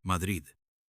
Madrid,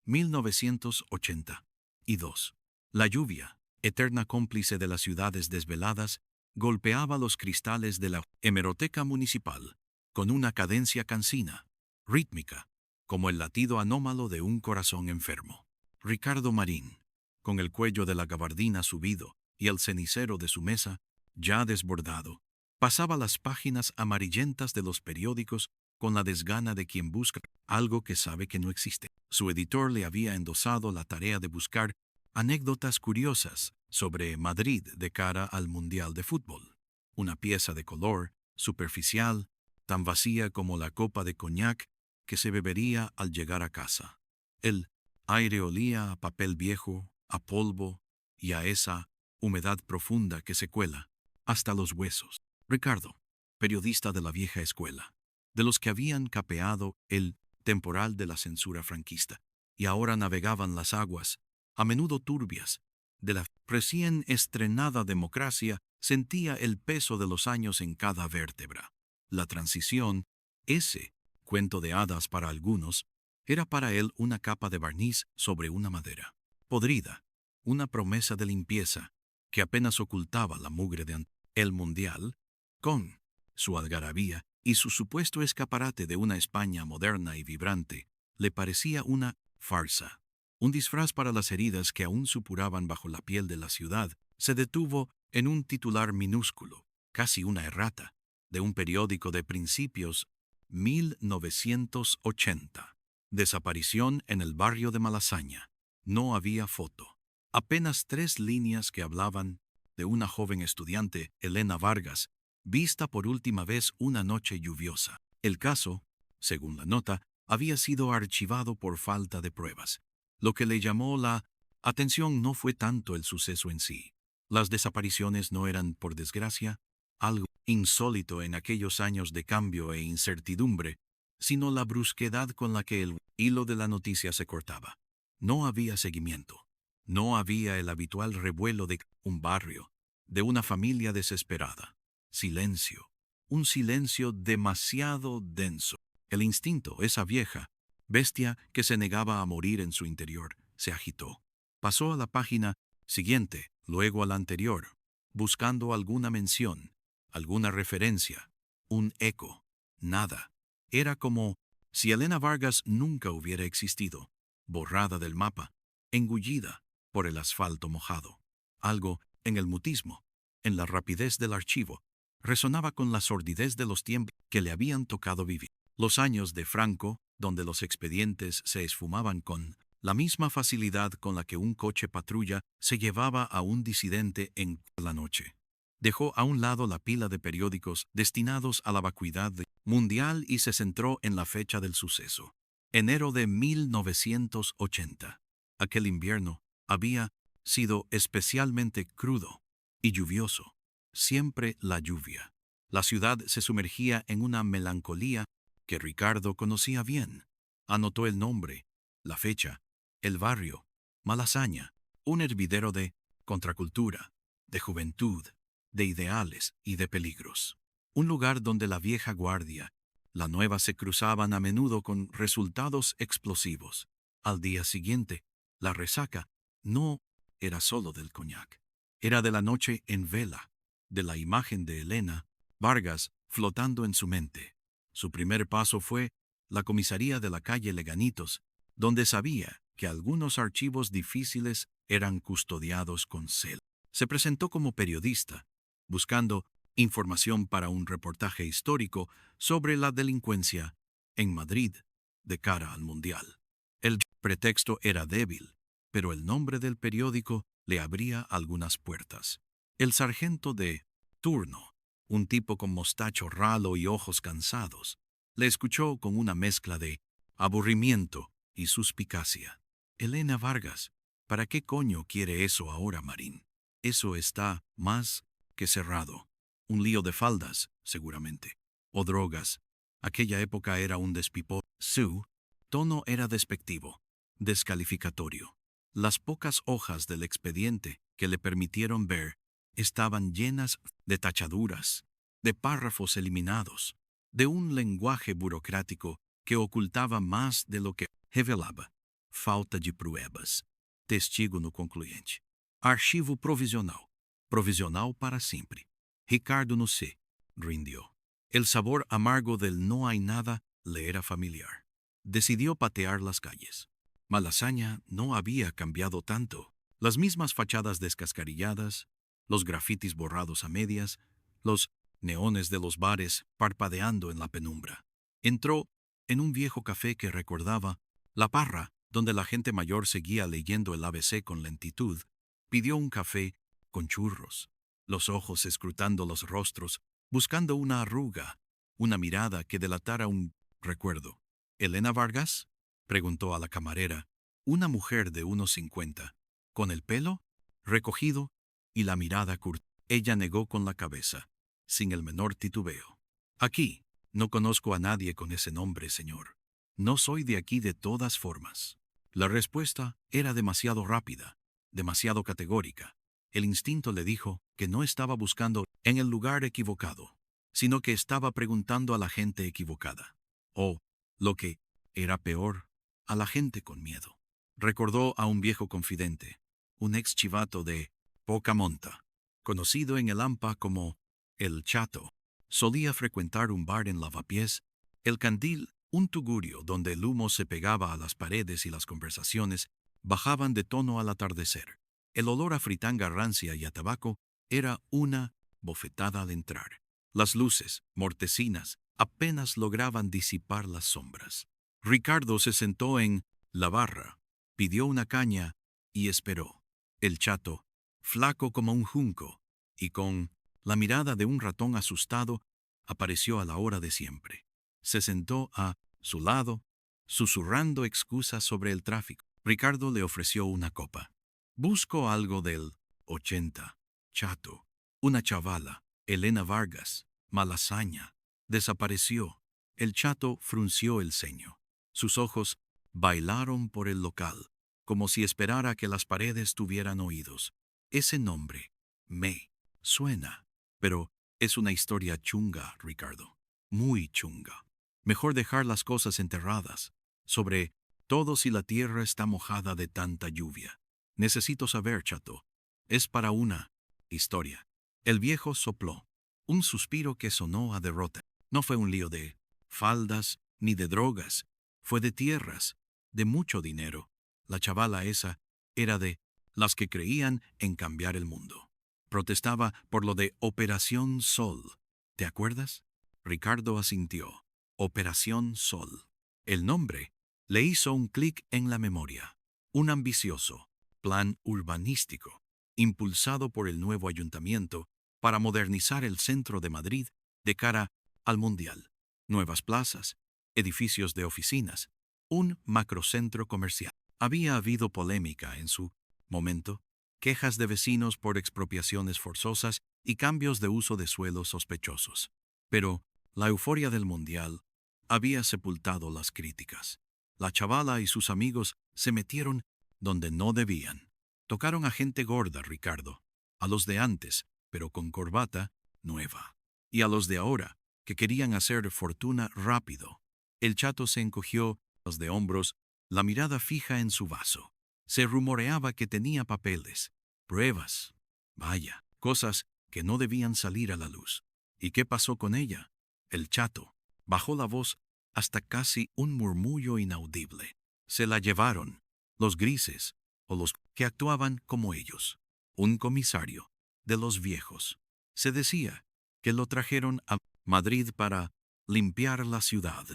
1982. La lluvia, eterna cómplice de las ciudades desveladas, golpeaba los cristales de la hemeroteca municipal con una cadencia cansina, rítmica, como el latido anómalo de un corazón enfermo. Ricardo Marín, con el cuello de la gabardina subido y el cenicero de su mesa ya desbordado, pasaba las páginas amarillentas de los periódicos con la desgana de quien busca algo que sabe que no existe. Su editor le había endosado la tarea de buscar anécdotas curiosas sobre Madrid de cara al Mundial de Fútbol. Una pieza de color, superficial, tan vacía como la copa de coñac que se bebería al llegar a casa. El aire olía a papel viejo, a polvo y a esa humedad profunda que se cuela hasta los huesos. Ricardo, periodista de la vieja escuela, de los que habían capeado el temporal de la censura franquista y ahora navegaban las aguas, a menudo turbias, de la recién estrenada democracia, sentía el peso de los años en cada vértebra. La transición, ese cuento de hadas para algunos, era para él una capa de barniz sobre una madera podrida, una promesa de limpieza que apenas ocultaba la mugre de el Mundial, con su algarabía y su supuesto escaparate de una España moderna y vibrante, le parecía una farsa. Un disfraz para las heridas que aún supuraban bajo la piel de la ciudad se detuvo en un titular minúsculo, casi una errata, de un periódico de principios 1980. Desaparición en el barrio de Malasaña. No había foto. Apenas 3 líneas que hablaban de una joven estudiante, Elena Vargas, vista por última vez una noche lluviosa. El caso, según la nota, había sido archivado por falta de pruebas. Lo que le llamó la atención no fue tanto el suceso en sí. Las desapariciones no eran, por desgracia, algo insólito en aquellos años de cambio e incertidumbre, sino la brusquedad con la que el hilo de la noticia se cortaba. No había seguimiento. No había el habitual revuelo de un barrio, de una familia desesperada. Silencio. Un silencio demasiado denso. El instinto, esa vieja bestia que se negaba a morir en su interior, se agitó. Pasó a la página siguiente, luego a la anterior, buscando alguna mención, alguna referencia, un eco. Nada. Era como si Elena Vargas nunca hubiera existido, borrada del mapa, engullida por el asfalto mojado. Algo en el mutismo, en la rapidez del archivo, resonaba con la sordidez de los tiempos que le habían tocado vivir. Los años de Franco, donde los expedientes se esfumaban con la misma facilidad con la que un coche patrulla se llevaba a un disidente en la noche. Dejó a un lado la pila de periódicos destinados a la vacuidad mundial y se centró en la fecha del suceso. Enero de 1980. Aquel invierno había sido especialmente crudo y lluvioso. Siempre la lluvia. La ciudad se sumergía en una melancolía que Ricardo conocía bien. Anotó el nombre, la fecha, el barrio, Malasaña, un hervidero de contracultura, de juventud, de ideales y de peligros. Un lugar donde la vieja guardia, la nueva se cruzaban a menudo con resultados explosivos. Al día siguiente, la resaca no era solo del coñac, era de la noche en vela, de la imagen de Elena Vargas flotando en su mente. Su primer paso fue la comisaría de la calle Leganitos, donde sabía que algunos archivos difíciles eran custodiados con celo. Se presentó como periodista, buscando información para un reportaje histórico sobre la delincuencia en Madrid de cara al Mundial. El pretexto era débil, pero el nombre del periódico le abría algunas puertas. El sargento de turno, un tipo con mostacho ralo y ojos cansados, le escuchó con una mezcla de aburrimiento y suspicacia. Elena Vargas, ¿para qué coño quiere eso ahora, Marín? Eso está más que cerrado. Un lío de faldas, seguramente. O drogas. Aquella época era un despiporre. Su tono era despectivo, descalificatorio. Las pocas hojas del expediente que le permitieron ver estaban llenas de tachaduras, de párrafos eliminados, de un lenguaje burocrático que ocultaba más de lo que revelava falta de pruebas. Testigo no concluinte. Archivo provisional. Provisional para siempre. Ricardo no se rindió. El sabor amargo del no hay nada le era familiar. Decidió patear las calles. Malasaña no había cambiado tanto. Las mismas fachadas descascarilladas, los grafitis borrados a medias, los neones de los bares parpadeando en la penumbra. Entró en un viejo café que recordaba La Parra, donde la gente mayor seguía leyendo el ABC con lentitud. Pidió un café con churros, los ojos escrutando los rostros, buscando una arruga, una mirada que delatara un recuerdo. ¿Elena Vargas?, preguntó a la camarera, una mujer de unos 50, con el pelo recogido y la mirada curta. Ella negó con la cabeza, sin el menor titubeo. Aquí, no conozco a nadie con ese nombre, señor. No soy de aquí de todas formas. La respuesta era demasiado rápida, demasiado categórica. El instinto le dijo que no estaba buscando en el lugar equivocado, sino que estaba preguntando a la gente equivocada. O, lo que era peor, a la gente con miedo. Recordó a un viejo confidente, un ex chivato de poca monta, conocido en el AMPA como El Chato. Solía frecuentar un bar en Lavapiés, El Candil, un tugurio donde el humo se pegaba a las paredes y las conversaciones bajaban de tono al atardecer. El olor a fritanga rancia y a tabaco era una bofetada al entrar. Las luces, mortecinas, apenas lograban disipar las sombras. Ricardo se sentó en la barra, pidió una caña y esperó. El Chato, flaco como un junco y con la mirada de un ratón asustado, apareció a la hora de siempre. Se sentó a su lado, susurrando excusas sobre el tráfico. Ricardo le ofreció una copa. Busco algo del 80. Chato. Una chavala, Elena Vargas, Malasaña. Desapareció. El Chato frunció el ceño. Sus ojos bailaron por el local, como si esperara que las paredes tuvieran oídos. Ese nombre, me, suena, pero es una historia chunga, Ricardo. Muy chunga. Mejor dejar las cosas enterradas, sobre todo si la tierra está mojada de tanta lluvia. Necesito saber, Chato. Es para una historia. El viejo sopló, un suspiro que sonó a derrota. No fue un lío de faldas ni de drogas, fue de tierras, de mucho dinero. La chavala esa era de las que creían en cambiar el mundo. Protestaba por lo de Operación Sol. ¿Te acuerdas? Ricardo asintió. Operación Sol. El nombre le hizo un clic en la memoria. Un ambicioso plan urbanístico, impulsado por el nuevo ayuntamiento para modernizar el centro de Madrid de cara al Mundial. Nuevas plazas, edificios de oficinas, un macrocentro comercial. Había habido polémica en su momento, quejas de vecinos por expropiaciones forzosas y cambios de uso de suelos sospechosos. Pero la euforia del Mundial había sepultado las críticas. La chavala y sus amigos se metieron donde no debían. Tocaron a gente gorda, Ricardo, a los de antes, pero con corbata nueva, y a los de ahora, que querían hacer fortuna rápido. El Chato se encogió los de hombros, la mirada fija en su vaso. Se rumoreaba que tenía papeles, pruebas, vaya, cosas que no debían salir a la luz. ¿Y qué pasó con ella? El Chato bajó la voz hasta casi un murmullo inaudible. Se la llevaron, los grises, o los que actuaban como ellos. Un comisario, de los viejos. Se decía que lo trajeron a Madrid para limpiar la ciudad,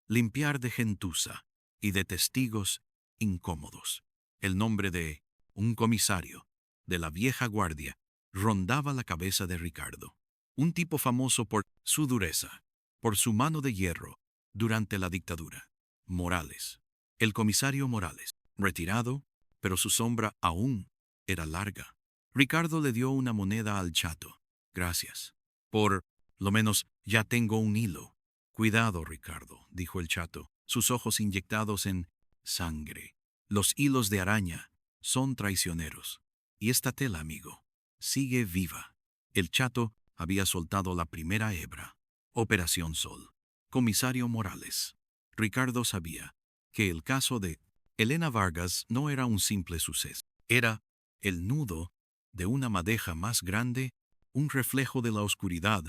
limpiar de gentuza y de testigos incómodos. El nombre de un comisario de la vieja guardia rondaba la cabeza de Ricardo. Un tipo famoso por su dureza, por su mano de hierro durante la dictadura. Morales. El comisario Morales, retirado, pero su sombra aún era larga. Ricardo le dio una moneda al Chato. Gracias. Por lo menos ya tengo un hilo. Cuidado, Ricardo, dijo el Chato, sus ojos inyectados en sangre. Los hilos de araña son traicioneros. Y esta tela, amigo, sigue viva. El Chato había soltado la primera hebra. Operación Sol. Comisario Morales. Ricardo sabía que el caso de Elena Vargas no era un simple suceso. Era el nudo de una madeja más grande, un reflejo de la oscuridad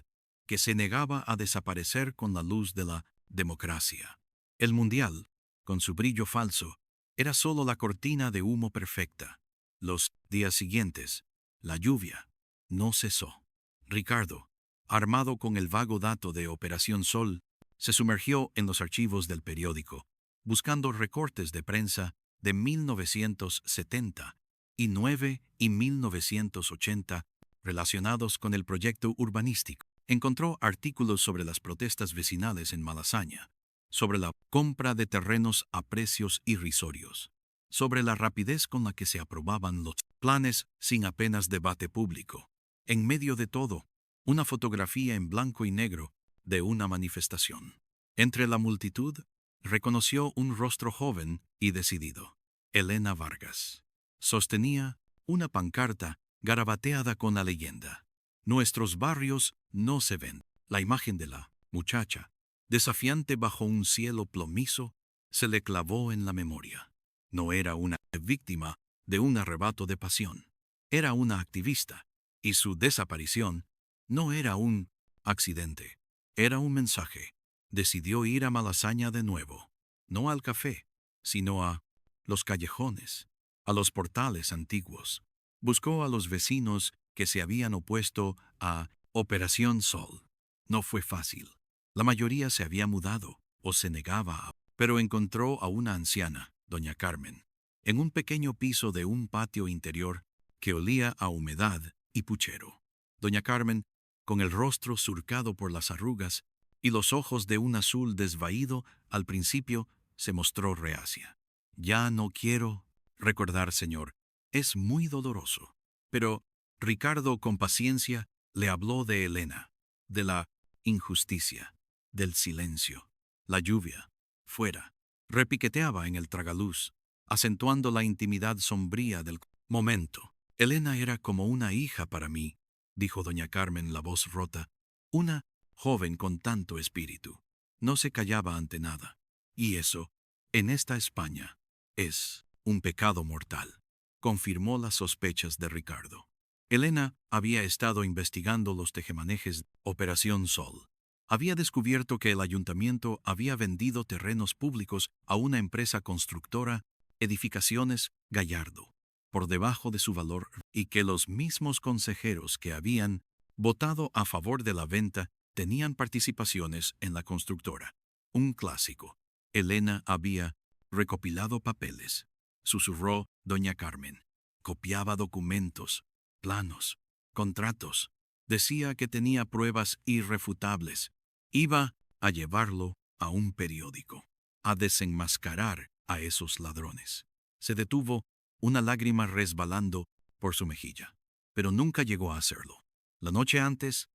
que se negaba a desaparecer con la luz de la democracia. El Mundial, con su brillo falso, era solo la cortina de humo perfecta. Los días siguientes, la lluvia no cesó. Ricardo, armado con el vago dato de Operación Sol, se sumergió en los archivos del periódico, buscando recortes de prensa de 1979 y 1980 relacionados con el proyecto urbanístico. Encontró artículos sobre las protestas vecinales en Malasaña, sobre la compra de terrenos a precios irrisorios, sobre la rapidez con la que se aprobaban los planes sin apenas debate público. En medio de todo, una fotografía en blanco y negro de una manifestación. Entre la multitud, reconoció un rostro joven y decidido. Elena Vargas. Sostenía una pancarta garabateada con la leyenda: "Nuestros barrios no se ven". La imagen de la muchacha, desafiante bajo un cielo plomizo, se le clavó en la memoria. No era una víctima de un arrebato de pasión. Era una activista, y su desaparición no era un accidente. Era un mensaje. Decidió ir a Malasaña de nuevo, no al café, sino a los callejones, a los portales antiguos. Buscó a los vecinos que se habían opuesto a Operación Sol. No fue fácil. La mayoría se había mudado o se negaba, pero encontró a una anciana, doña Carmen, en un pequeño piso de un patio interior que olía a humedad y puchero. Doña Carmen, con el rostro surcado por las arrugas y los ojos de un azul desvaído, al principio se mostró reacia. «Ya no quiero recordar, señor. Es muy doloroso». Pero Ricardo, con paciencia, le habló de Elena, de la injusticia, del silencio. La lluvia, fuera, repiqueteaba en el tragaluz, acentuando la intimidad sombría del momento. «Elena era como una hija para mí», dijo doña Carmen, la voz rota. «Una joven con tanto espíritu. No se callaba ante nada. Y eso, en esta España, es un pecado mortal», confirmó las sospechas de Ricardo. Elena había estado investigando los tejemanejes de Operación Sol. Había descubierto que el ayuntamiento había vendido terrenos públicos a una empresa constructora, Edificaciones Gallardo, por debajo de su valor, y que los mismos consejeros que habían votado a favor de la venta tenían participaciones en la constructora. Un clásico. Elena había recopilado papeles, susurró doña Carmen. Copiaba documentos, planos, contratos. Decía que tenía pruebas irrefutables. Iba a llevarlo a un periódico, a desenmascarar a esos ladrones. Se detuvo, una lágrima resbalando por su mejilla, pero nunca llegó a hacerlo. La noche antes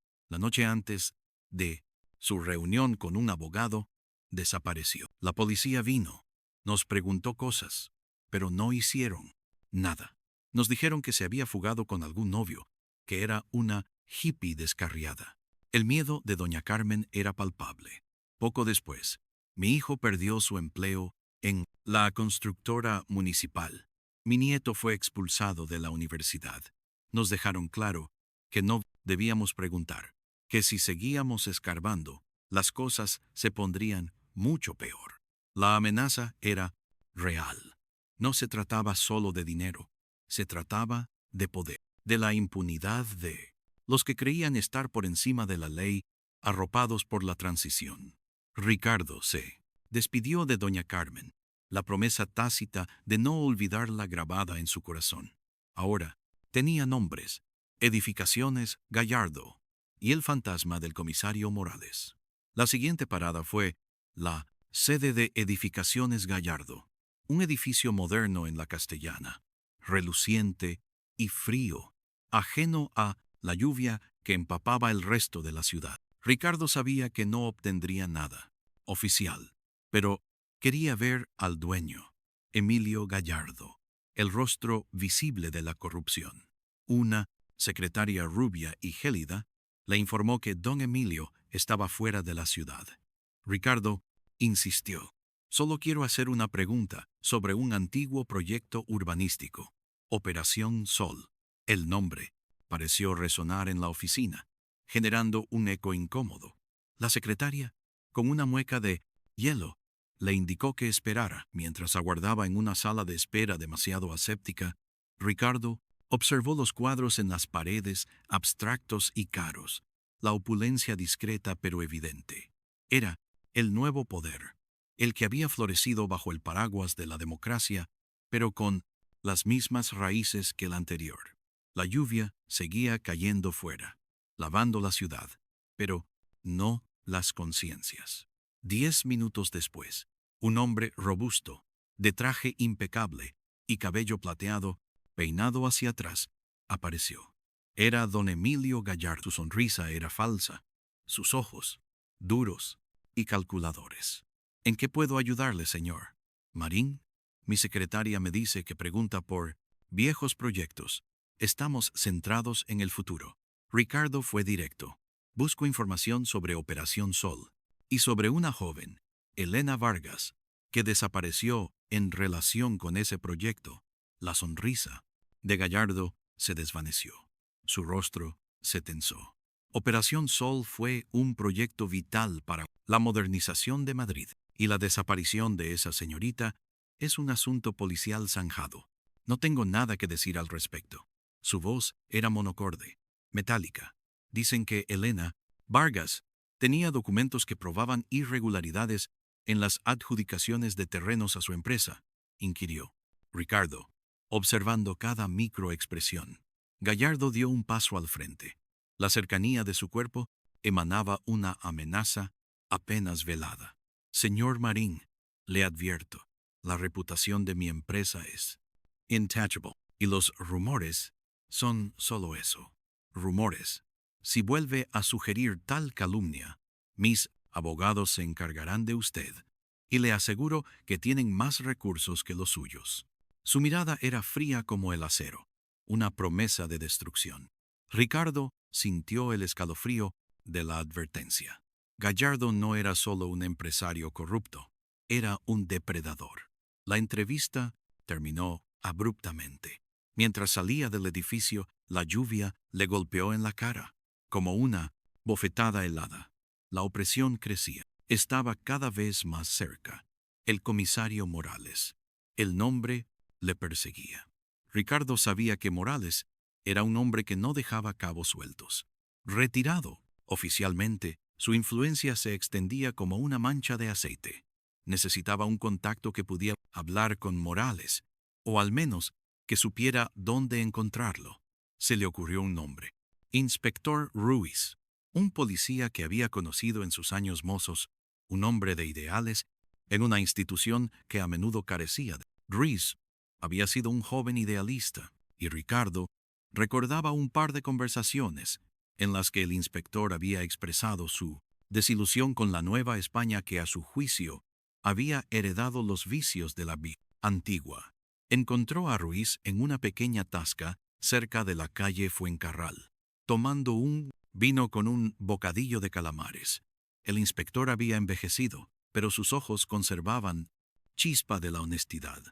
de su reunión con un abogado, desapareció. La policía vino, nos preguntó cosas, pero no hicieron nada. Nos dijeron que se había fugado con algún novio, que era una hippie descarriada. El miedo de doña Carmen era palpable. Poco después, mi hijo perdió su empleo en la constructora municipal. Mi nieto fue expulsado de la universidad. Nos dejaron claro que no debíamos preguntar, que si seguíamos escarbando, las cosas se pondrían mucho peor. La amenaza era real. No se trataba solo de dinero, se trataba de poder, de la impunidad de los que creían estar por encima de la ley, arropados por la transición. Ricardo se despidió de doña Carmen, la promesa tácita de no olvidarla grabada en su corazón. Ahora tenía nombres: Edificaciones Gallardo y el fantasma del comisario Morales. La siguiente parada fue la sede de Edificaciones Gallardo, un edificio moderno en la Castellana, reluciente y frío, ajeno a la lluvia que empapaba el resto de la ciudad. Ricardo sabía que no obtendría nada oficial, pero quería ver al dueño, Emilio Gallardo, el rostro visible de la corrupción. Una secretaria rubia y gélida le informó que don Emilio estaba fuera de la ciudad. Ricardo insistió. Solo quiero hacer una pregunta sobre un antiguo proyecto urbanístico. Operación Sol. El nombre pareció resonar en la oficina, generando un eco incómodo. La secretaria, con una mueca de hielo, le indicó que esperara. Mientras aguardaba en una sala de espera demasiado aséptica, Ricardo observó los cuadros en las paredes, abstractos y caros, la opulencia discreta pero evidente. Era el nuevo poder, el que había florecido bajo el paraguas de la democracia, pero con las mismas raíces que el anterior. La lluvia seguía cayendo fuera, lavando la ciudad, pero no las conciencias. 10 minutos después, un hombre robusto, de traje impecable y cabello plateado, peinado hacia atrás, apareció. Era don Emilio Gallardo. Su sonrisa era falsa, sus ojos, duros y calculadores. ¿En qué puedo ayudarle, señor? Marín, mi secretaria me dice que pregunta por viejos proyectos. Estamos centrados en el futuro. Ricardo fue directo. Busco información sobre Operación Sol y sobre una joven, Elena Vargas, que desapareció en relación con ese proyecto. La sonrisa de Gallardo se desvaneció. Su rostro se tensó. Operación Sol fue un proyecto vital para la modernización de Madrid, y la desaparición de esa señorita es un asunto policial zanjado. No tengo nada que decir al respecto. Su voz era monocorde, metálica. Dicen que Elena Vargas tenía documentos que probaban irregularidades en las adjudicaciones de terrenos a su empresa, inquirió Ricardo, observando cada microexpresión. Gallardo dio un paso al frente. La cercanía de su cuerpo emanaba una amenaza apenas velada. Señor Marín, le advierto, la reputación de mi empresa es intachable, y los rumores son solo eso, rumores. Si vuelve a sugerir tal calumnia, mis abogados se encargarán de usted, y le aseguro que tienen más recursos que los suyos. Su mirada era fría como el acero, una promesa de destrucción. Ricardo sintió el escalofrío de la advertencia. Gallardo no era solo un empresario corrupto, era un depredador. La entrevista terminó abruptamente. Mientras salía del edificio, la lluvia le golpeó en la cara, como una bofetada helada. La opresión crecía. Estaba cada vez más cerca. El comisario Morales. El nombre le perseguía. Ricardo sabía que Morales era un hombre que no dejaba cabos sueltos. Retirado, oficialmente, su influencia se extendía como una mancha de aceite. Necesitaba un contacto que pudiera hablar con Morales, o al menos que supiera dónde encontrarlo. Se le ocurrió un nombre: Inspector Ruiz, un policía que había conocido en sus años mozos, un hombre de ideales, en una institución que a menudo carecía de. Ruiz había sido un joven idealista, y Ricardo recordaba un par de conversaciones en las que el inspector había expresado su desilusión con la Nueva España que, a su juicio, había heredado los vicios de la vida antigua. Encontró a Ruiz en una pequeña tasca cerca de la calle Fuencarral, tomando un vino con un bocadillo de calamares. El inspector había envejecido, pero sus ojos conservaban chispa de la honestidad,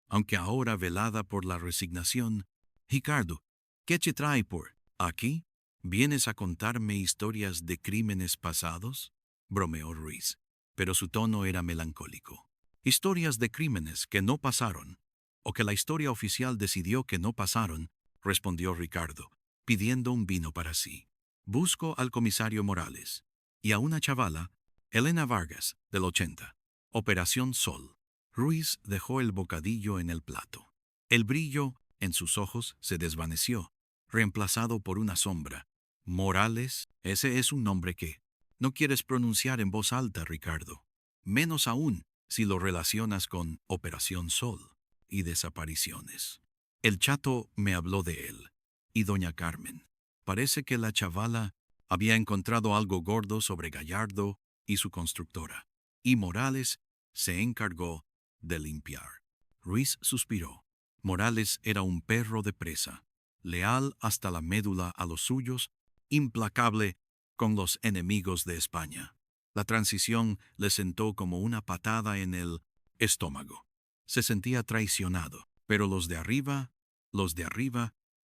aunque ahora velada por la resignación. Ricardo, ¿qué te trae por aquí? ¿Vienes a contarme historias de crímenes pasados? Bromeó Ruiz, pero su tono era melancólico. Historias de crímenes que no pasaron, o que la historia oficial decidió que no pasaron, respondió Ricardo, pidiendo un vino para sí. Busco al comisario Morales y a una chavala, Elena Vargas, del 80. Operación Sol. Ruiz dejó el bocadillo en el plato. El brillo en sus ojos se desvaneció, reemplazado por una sombra. Morales, ese es un nombre que no quieres pronunciar en voz alta, Ricardo. Menos aún si lo relacionas con Operación Sol y desapariciones. El chato me habló de él, y doña Carmen. Parece que la chavala había encontrado algo gordo sobre Gallardo y su constructora, y Morales se encargó de limpiar. Ruiz suspiró. Morales era un perro de presa, leal hasta la médula a los suyos, implacable con los enemigos de España. La transición le sentó como una patada en el estómago. Se sentía traicionado, pero los de arriba,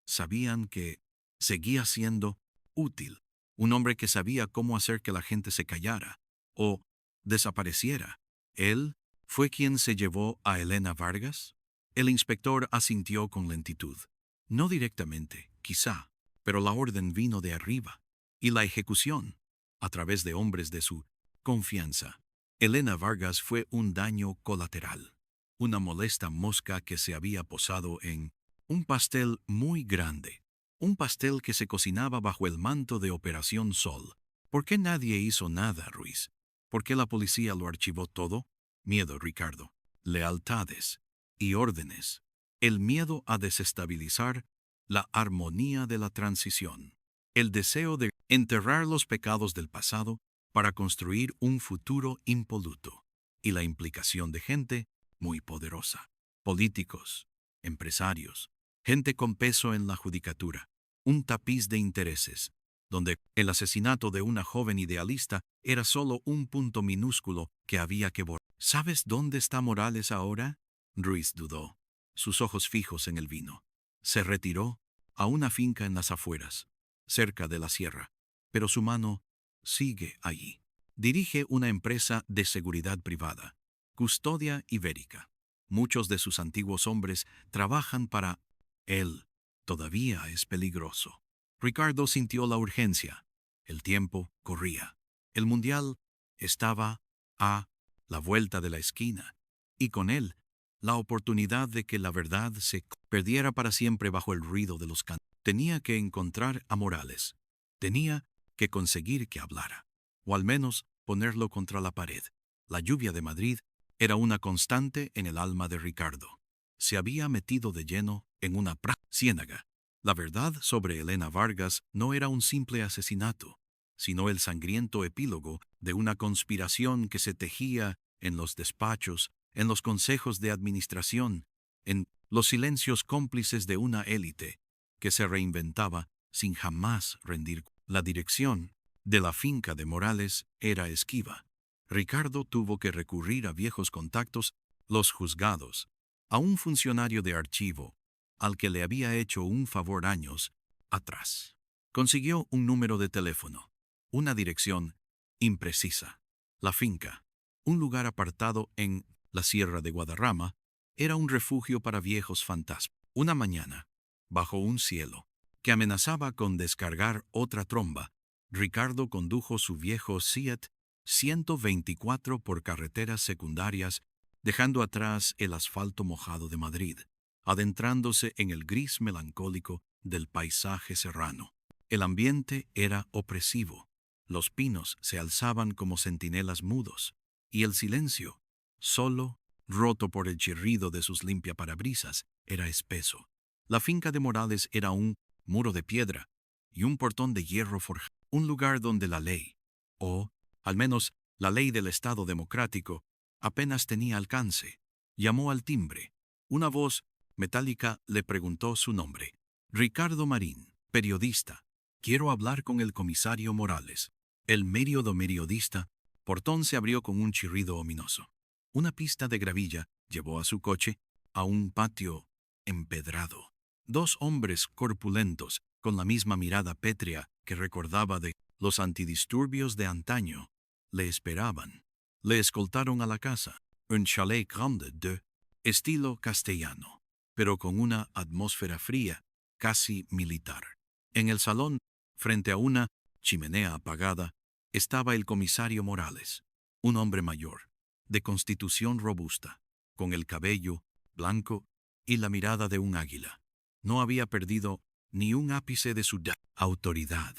sabían que seguía siendo útil. Un hombre que sabía cómo hacer que la gente se callara o desapareciera. Él fue quien se llevó a Elena Vargas. El inspector asintió con lentitud. No directamente, quizá, pero la orden vino de arriba. Y la ejecución, a través de hombres de su confianza. Elena Vargas fue un daño colateral. Una molesta mosca que se había posado en un pastel muy grande. Un pastel que se cocinaba bajo el manto de Operación Sol. ¿Por qué nadie hizo nada, Ruiz? ¿Por qué la policía lo archivó todo? Miedo, Ricardo. Lealtades y órdenes. El miedo a desestabilizar la armonía de la transición. El deseo de enterrar los pecados del pasado para construir un futuro impoluto. Y la implicación de gente muy poderosa. Políticos, empresarios, gente con peso en la judicatura. Un tapiz de intereses, donde el asesinato de una joven idealista era solo un punto minúsculo que había que borrar. ¿Sabes dónde está Morales ahora? Ruiz dudó, sus ojos fijos en el vino. Se retiró a una finca en las afueras, cerca de la sierra, pero su mano sigue allí. Dirige una empresa de seguridad privada, Custodia Ibérica. Muchos de sus antiguos hombres trabajan para él. Todavía es peligroso. Ricardo sintió la urgencia. El tiempo corría. El mundial estaba a la vuelta de la esquina, y con él la oportunidad de que la verdad se perdiera para siempre bajo el ruido de los cantos. Tenía que encontrar a Morales. Tenía que conseguir que hablara, o al menos ponerlo contra la pared. La lluvia de Madrid era una constante en el alma de Ricardo. Se había metido de lleno en una ciénaga. La verdad sobre Elena Vargas no era un simple asesinato, sino el sangriento epílogo de una conspiración que se tejía en los despachos, en los consejos de administración, en los silencios cómplices de una élite que se reinventaba sin jamás rendir. La dirección de la finca de Morales era esquiva. Ricardo tuvo que recurrir a viejos contactos, los juzgados, a un funcionario de archivo, al que le había hecho un favor años atrás. Consiguió un número de teléfono, una dirección imprecisa. La finca, un lugar apartado en la Sierra de Guadarrama, era un refugio para viejos fantasmas. Una mañana, bajo un cielo que amenazaba con descargar otra tromba, Ricardo condujo su viejo Seat 124 por carreteras secundarias, dejando atrás el asfalto mojado de Madrid, adentrándose en el gris melancólico del paisaje serrano. El ambiente era opresivo. Los pinos se alzaban como centinelas mudos, y el silencio, solo, roto por el chirrido de sus limpiaparabrisas, era espeso. La finca de Morales era un muro de piedra y un portón de hierro forjado, un lugar donde la ley, o al menos la ley del Estado democrático, apenas tenía alcance. Llamó al timbre. Una voz metálica le preguntó su nombre. Ricardo Marín, periodista. Quiero hablar con el comisario Morales. El periodista. Portón se abrió con un chirrido ominoso. Una pista de gravilla llevó a su coche a un patio empedrado. Dos hombres corpulentos, con la misma mirada pétrea que recordaba de los antidisturbios de antaño, le esperaban. Le escoltaron a la casa, un chalet grande de estilo castellano, pero con una atmósfera fría, casi militar. En el salón, frente a una chimenea apagada, estaba el comisario Morales, un hombre mayor, de constitución robusta, con el cabello blanco y la mirada de un águila. No había perdido ni un ápice de su autoridad.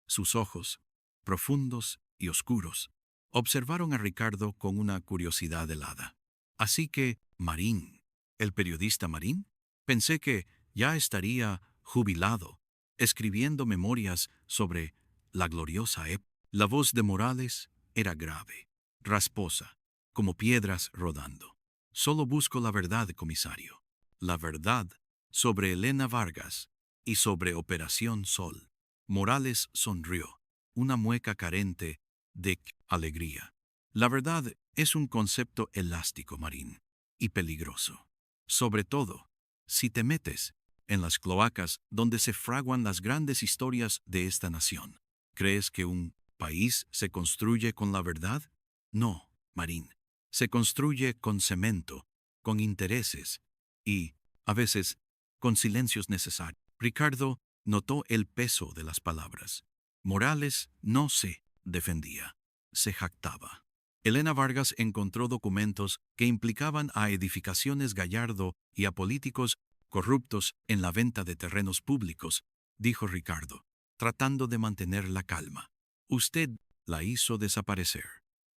Sus ojos, profundos y oscuros, observaron a Ricardo con una curiosidad helada. Así que, Marín, el periodista Marín, pensé que ya estaría jubilado, escribiendo memorias sobre la gloriosa época. La voz de Morales era grave, rasposa, como piedras rodando. Solo busco la verdad, comisario. La verdad sobre Elena Vargas y sobre Operación Sol. Morales sonrió, una mueca carente de alegría. La verdad Es un concepto elástico, Marín, y peligroso. Sobre todo, si te metes en las cloacas donde se fraguan las grandes historias de esta nación. ¿Crees que un país se construye con la verdad? No, Marín. Se construye con cemento, con intereses y, a veces, con silencios necesarios. Ricardo notó el peso de las palabras. Morales no se defendía, se jactaba. Elena Vargas encontró documentos que implicaban a edificaciones Gallardo y a políticos corruptos en la venta de terrenos públicos, dijo Ricardo, tratando de mantener la calma. Usted la hizo desaparecer.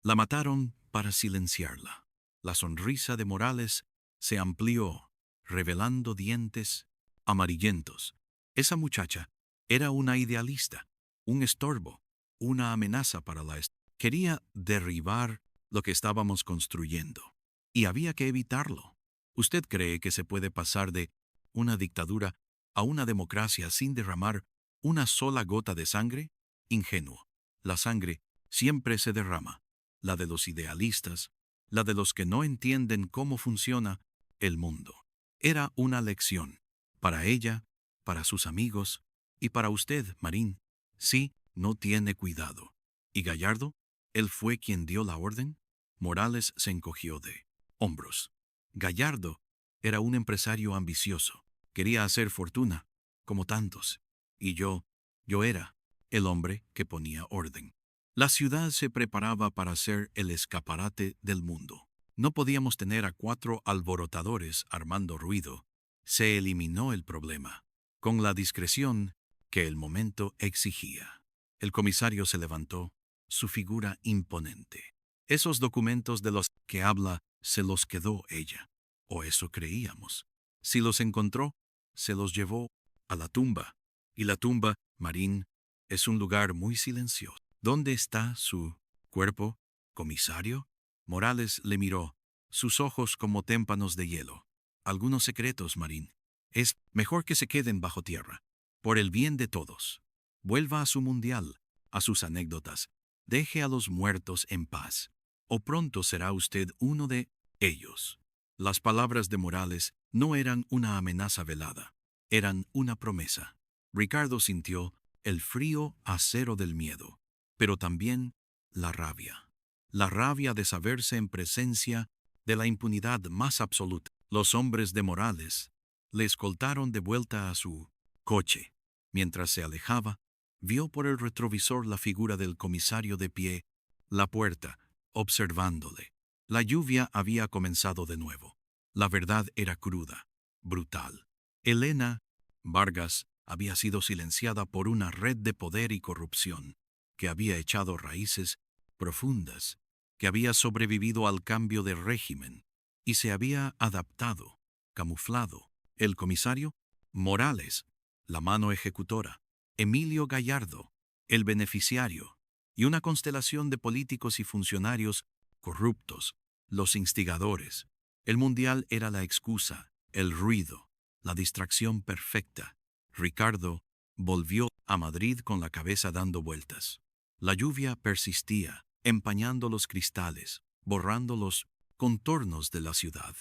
La mataron para silenciarla. La sonrisa de Morales se amplió, revelando dientes amarillentos. Esa muchacha era una idealista, un estorbo, una amenaza para la quería derribar lo que estábamos construyendo. Y había que evitarlo. ¿Usted cree que se puede pasar de una dictadura a una democracia sin derramar una sola gota de sangre? Ingenuo. La sangre siempre se derrama. La de los idealistas, la de los que no entienden cómo funciona el mundo. Era una lección. Para ella, para sus amigos y para usted, Marín. Sí, no tiene cuidado. ¿Y Gallardo? ¿Él fue quien dio la orden? Morales se encogió de hombros. Gallardo era un empresario ambicioso. Quería hacer fortuna, como tantos. Y yo era el hombre que ponía orden. La ciudad se preparaba para ser el escaparate del mundo. No podíamos tener a 4 alborotadores armando ruido. Se eliminó el problema, con la discreción que el momento exigía. El comisario se levantó, su figura imponente. Esos documentos de los que habla se los quedó ella, o eso creíamos. Si los encontró, se los llevó a la tumba. Y la tumba, Marín, es un lugar muy silencioso. ¿Dónde está su cuerpo, comisario? Morales le miró, sus ojos como témpanos de hielo. Algunos secretos, Marín. Es mejor que se queden bajo tierra. Por el bien de todos. Vuelva a su mundial, a sus anécdotas. Deje a los muertos en paz. O pronto será usted uno de ellos. Las palabras de Morales no eran una amenaza velada. Eran una promesa. Ricardo sintió el frío acero del miedo, pero también la rabia. La rabia de saberse en presencia de la impunidad más absoluta. Los hombres de Morales le escoltaron de vuelta a su coche. Mientras se alejaba, vio por el retrovisor la figura del comisario de pie, la puerta, observándole. La lluvia había comenzado de nuevo. La verdad era cruda, brutal. Elena Vargas había sido silenciada por una red de poder y corrupción que había echado raíces profundas, que había sobrevivido al cambio de régimen y se había adaptado, camuflado. El comisario Morales, la mano ejecutora, Emilio Gallardo, el beneficiario, y una constelación de políticos y funcionarios corruptos, los instigadores. El mundial era la excusa, el ruido, la distracción perfecta. Ricardo volvió a Madrid con la cabeza dando vueltas. La lluvia persistía, empañando los cristales, borrando los contornos de la ciudad.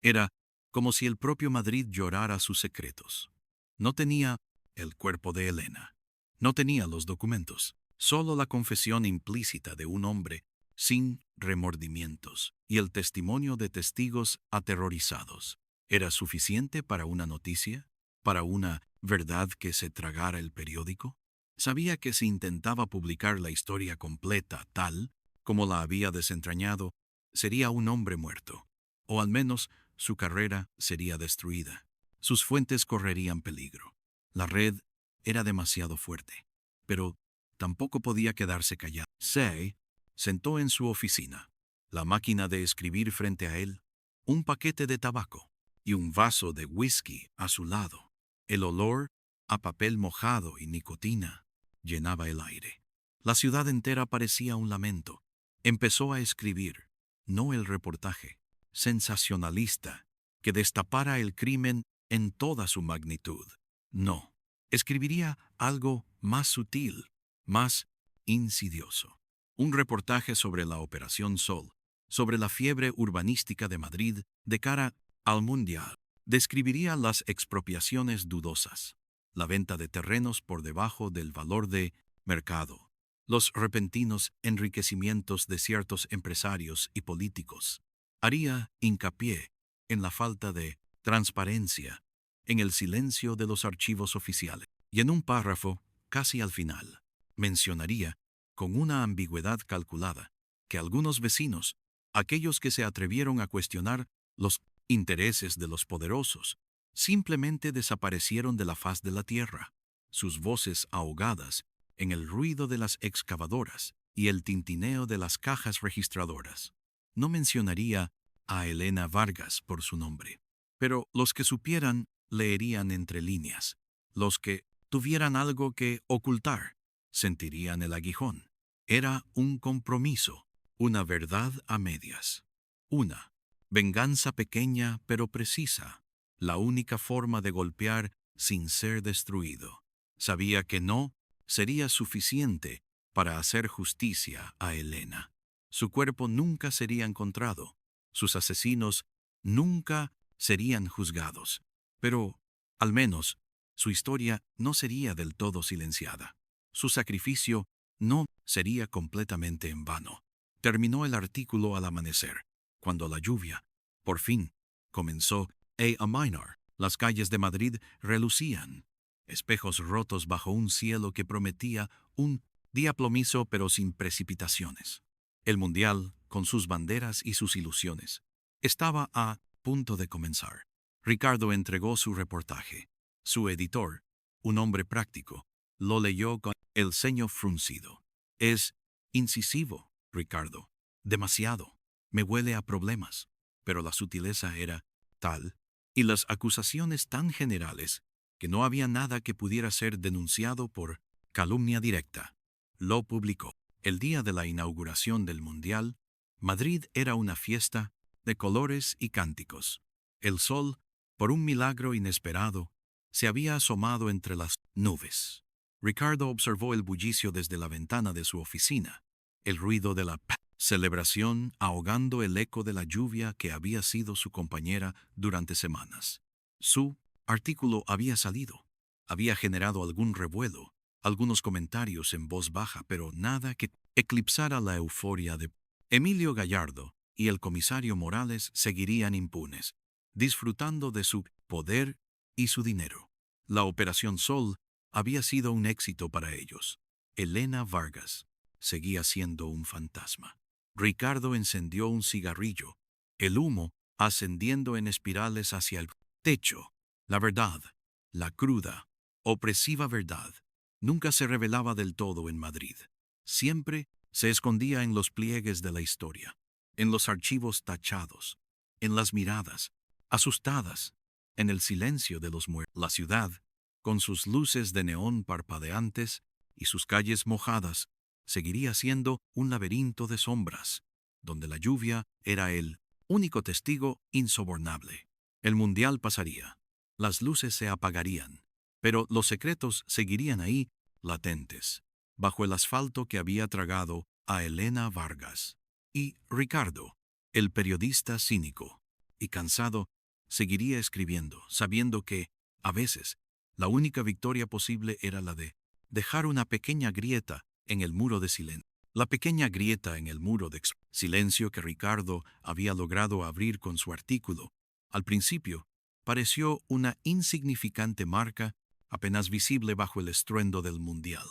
Era como si el propio Madrid llorara sus secretos. No tenía el cuerpo de Elena. No tenía los documentos. Solo la confesión implícita de un hombre sin remordimientos y el testimonio de testigos aterrorizados. ¿Era suficiente para una noticia? ¿Para una verdad que se tragara el periódico? Sabía que si intentaba publicar la historia completa tal como la había desentrañado, sería un hombre muerto, o al menos su carrera sería destruida. Sus fuentes correrían peligro. La red era demasiado fuerte, pero tampoco podía quedarse callado. Se sentó en su oficina, la máquina de escribir frente a él, un paquete de tabaco y un vaso de whisky a su lado. El olor a papel mojado y nicotina llenaba el aire. La ciudad entera parecía un lamento. Empezó a escribir, no el reportaje sensacionalista que destapara el crimen en toda su magnitud. No, escribiría algo más sutil, más insidioso. Un reportaje sobre la Operación Sol, sobre la fiebre urbanística de Madrid de cara al Mundial. Describiría las expropiaciones dudosas, la venta de terrenos por debajo del valor de mercado, los repentinos enriquecimientos de ciertos empresarios y políticos. Haría hincapié en la falta de transparencia, en el silencio de los archivos oficiales. Y en un párrafo, casi al final, mencionaría, con una ambigüedad calculada, que algunos vecinos, aquellos que se atrevieron a cuestionar los intereses de los poderosos, simplemente desaparecieron de la faz de la tierra, sus voces ahogadas en el ruido de las excavadoras y el tintineo de las cajas registradoras. No mencionaría a Elena Vargas por su nombre, pero los que supieran leerían entre líneas. Los que tuvieran algo que ocultar sentirían el aguijón. Era un compromiso, una verdad a medias, una venganza pequeña pero precisa, la única forma de golpear sin ser destruido. Sabía que no sería suficiente para hacer justicia a Elena. Su cuerpo nunca sería encontrado, sus asesinos nunca serían juzgados, pero, al menos, su historia no sería del todo silenciada. Su sacrificio no sería completamente en vano. Terminó el artículo al amanecer, cuando la lluvia, por fin, comenzó a amainar. Las calles de Madrid relucían, espejos rotos bajo un cielo que prometía un día plomizo pero sin precipitaciones. El Mundial, con sus banderas y sus ilusiones, estaba a punto de comenzar. Ricardo entregó su reportaje. Su editor, un hombre práctico, lo leyó con el ceño fruncido. Es incisivo, Ricardo. Demasiado. Me huele a problemas. Pero la sutileza era tal, y las acusaciones tan generales, que no había nada que pudiera ser denunciado por calumnia directa. Lo publicó. El día de la inauguración del Mundial, Madrid era una fiesta de colores y cánticos. El sol, por un milagro inesperado, se había asomado entre las nubes. Ricardo observó el bullicio desde la ventana de su oficina, el ruido de la celebración ahogando el eco de la lluvia que había sido su compañera durante semanas. Su artículo había salido, había generado algún revuelo, algunos comentarios en voz baja, pero nada que eclipsara la euforia de Emilio Gallardo y el comisario Morales seguirían impunes, disfrutando de su poder y su dinero. La Operación Sol había sido un éxito para ellos. Elena Vargas seguía siendo un fantasma. Ricardo encendió un cigarrillo, el humo ascendiendo en espirales hacia el techo. La verdad, la cruda, opresiva verdad, nunca se revelaba del todo en Madrid. Siempre se escondía en los pliegues de la historia, en los archivos tachados, en las miradas asustadas, en el silencio de los muertos. La ciudad, con sus luces de neón parpadeantes y sus calles mojadas, seguiría siendo un laberinto de sombras, donde la lluvia era el único testigo insobornable. El Mundial pasaría, las luces se apagarían, pero los secretos seguirían ahí, latentes, bajo el asfalto que había tragado a Elena Vargas. Y Ricardo, el periodista cínico y cansado, seguiría escribiendo, sabiendo que, a veces, la única victoria posible era la de dejar una pequeña grieta en el muro de silencio. La pequeña grieta en el muro de silencio que Ricardo había logrado abrir con su artículo, al principio, pareció una insignificante marca apenas visible bajo el estruendo del Mundial.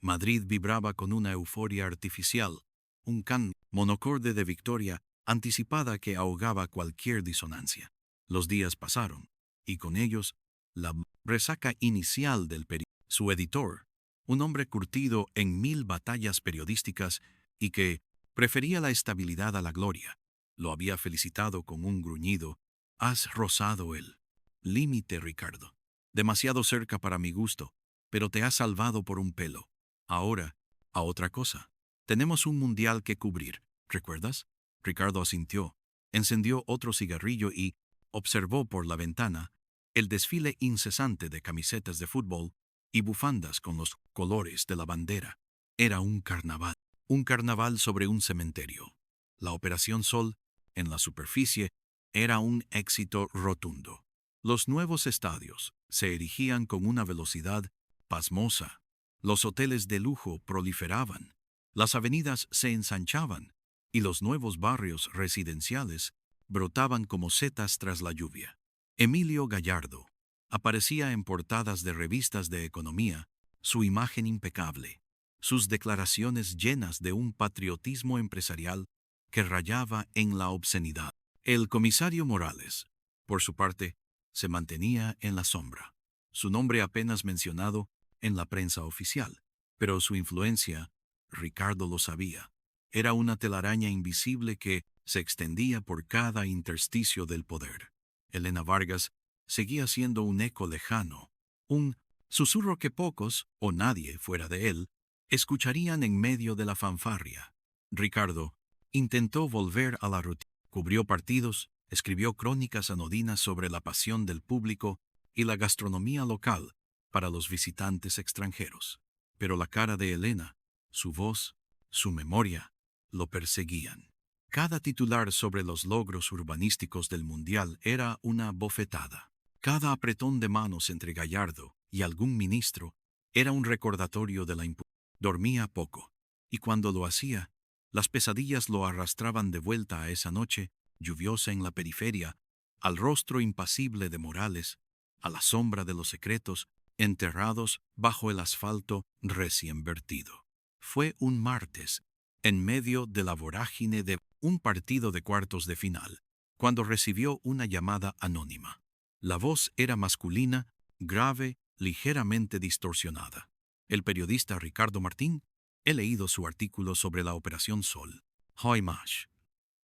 Madrid vibraba con una euforia artificial, un can monocorde de victoria anticipada que ahogaba cualquier disonancia. Los días pasaron, y con ellos, la resaca inicial del periódico. Su editor, un hombre curtido en 1000 batallas periodísticas y que prefería la estabilidad a la gloria, lo había felicitado con un gruñido. Has rozado el límite, Ricardo. Demasiado cerca para mi gusto, pero te has salvado por un pelo. Ahora, a otra cosa. Tenemos un mundial que cubrir, ¿recuerdas? Ricardo asintió, encendió otro cigarrillo y observó por la ventana el desfile incesante de camisetas de fútbol y bufandas con los colores de la bandera. Era un carnaval sobre un cementerio. La Operación Sol, en la superficie, era un éxito rotundo. Los nuevos estadios se erigían con una velocidad pasmosa. Los hoteles de lujo proliferaban. Las avenidas se ensanchaban y los nuevos barrios residenciales brotaban como setas tras la lluvia. Emilio Gallardo aparecía en portadas de revistas de economía, su imagen impecable, sus declaraciones llenas de un patriotismo empresarial que rayaba en la obscenidad. El comisario Morales, por su parte, se mantenía en la sombra, su nombre apenas mencionado en la prensa oficial, pero su influencia, Ricardo lo sabía, era una telaraña invisible que se extendía por cada intersticio del poder. Elena Vargas seguía siendo un eco lejano, un susurro que pocos, o nadie fuera de él, escucharían en medio de la fanfarria. Ricardo intentó volver a la rutina. Cubrió partidos, escribió crónicas anodinas sobre la pasión del público y la gastronomía local para los visitantes extranjeros. Pero la cara de Elena, su voz, su memoria, lo perseguían. Cada titular sobre los logros urbanísticos del Mundial era una bofetada. Cada apretón de manos entre Gallardo y algún ministro era un recordatorio de la impunidad. Dormía poco, y cuando lo hacía, las pesadillas lo arrastraban de vuelta a esa noche lluviosa en la periferia, al rostro impasible de Morales, a la sombra de los secretos enterrados bajo el asfalto recién vertido. Fue un martes, en medio de la vorágine de un partido de cuartos de final, cuando recibió una llamada anónima. La voz era masculina, grave, ligeramente distorsionada. El periodista Ricardo Martín. He leído su artículo sobre la Operación Sol. Hay más.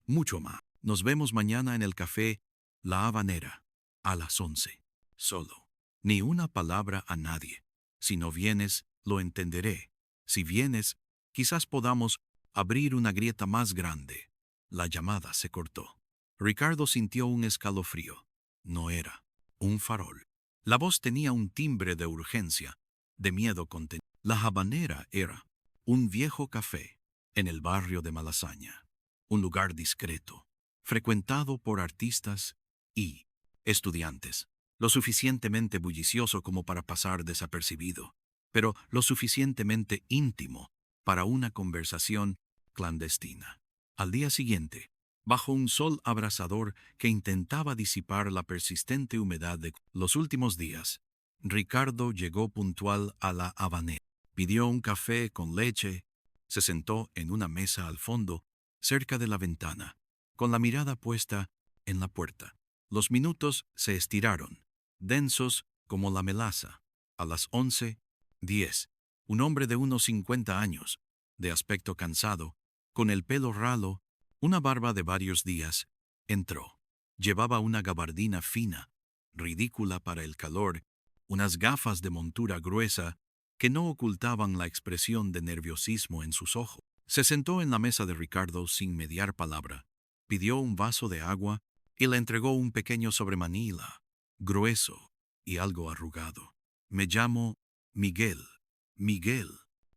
Mucho más. Nos vemos mañana en el café La Habanera, a las 11. Solo. Ni una palabra a nadie. Si no vienes, lo entenderé. Si vienes, quizás podamos abrir una grieta más grande. La llamada se cortó. Ricardo sintió un escalofrío. No era un farol. La voz tenía un timbre de urgencia, de miedo contenido. La Habanera era un viejo café en el barrio de Malasaña, un lugar discreto, frecuentado por artistas y estudiantes, lo suficientemente bullicioso como para pasar desapercibido, pero lo suficientemente íntimo para una conversación clandestina. Al día siguiente, bajo un sol abrasador que intentaba disipar la persistente humedad de los últimos días, Ricardo llegó puntual a la Habanera. Pidió un café con leche, se sentó en una mesa al fondo, cerca de la ventana, con la mirada puesta en la puerta. Los minutos se estiraron, densos como la melaza. A las 11:10, un hombre de unos 50 años, de aspecto cansado, con el pelo ralo, una barba de varios días, entró. Llevaba una gabardina fina, ridícula para el calor, unas gafas de montura gruesa que no ocultaban la expresión de nerviosismo en sus ojos. Se sentó en la mesa de Ricardo sin mediar palabra, pidió un vaso de agua y le entregó un pequeño sobremanila, grueso y algo arrugado. Me llamo Miguel. Miguel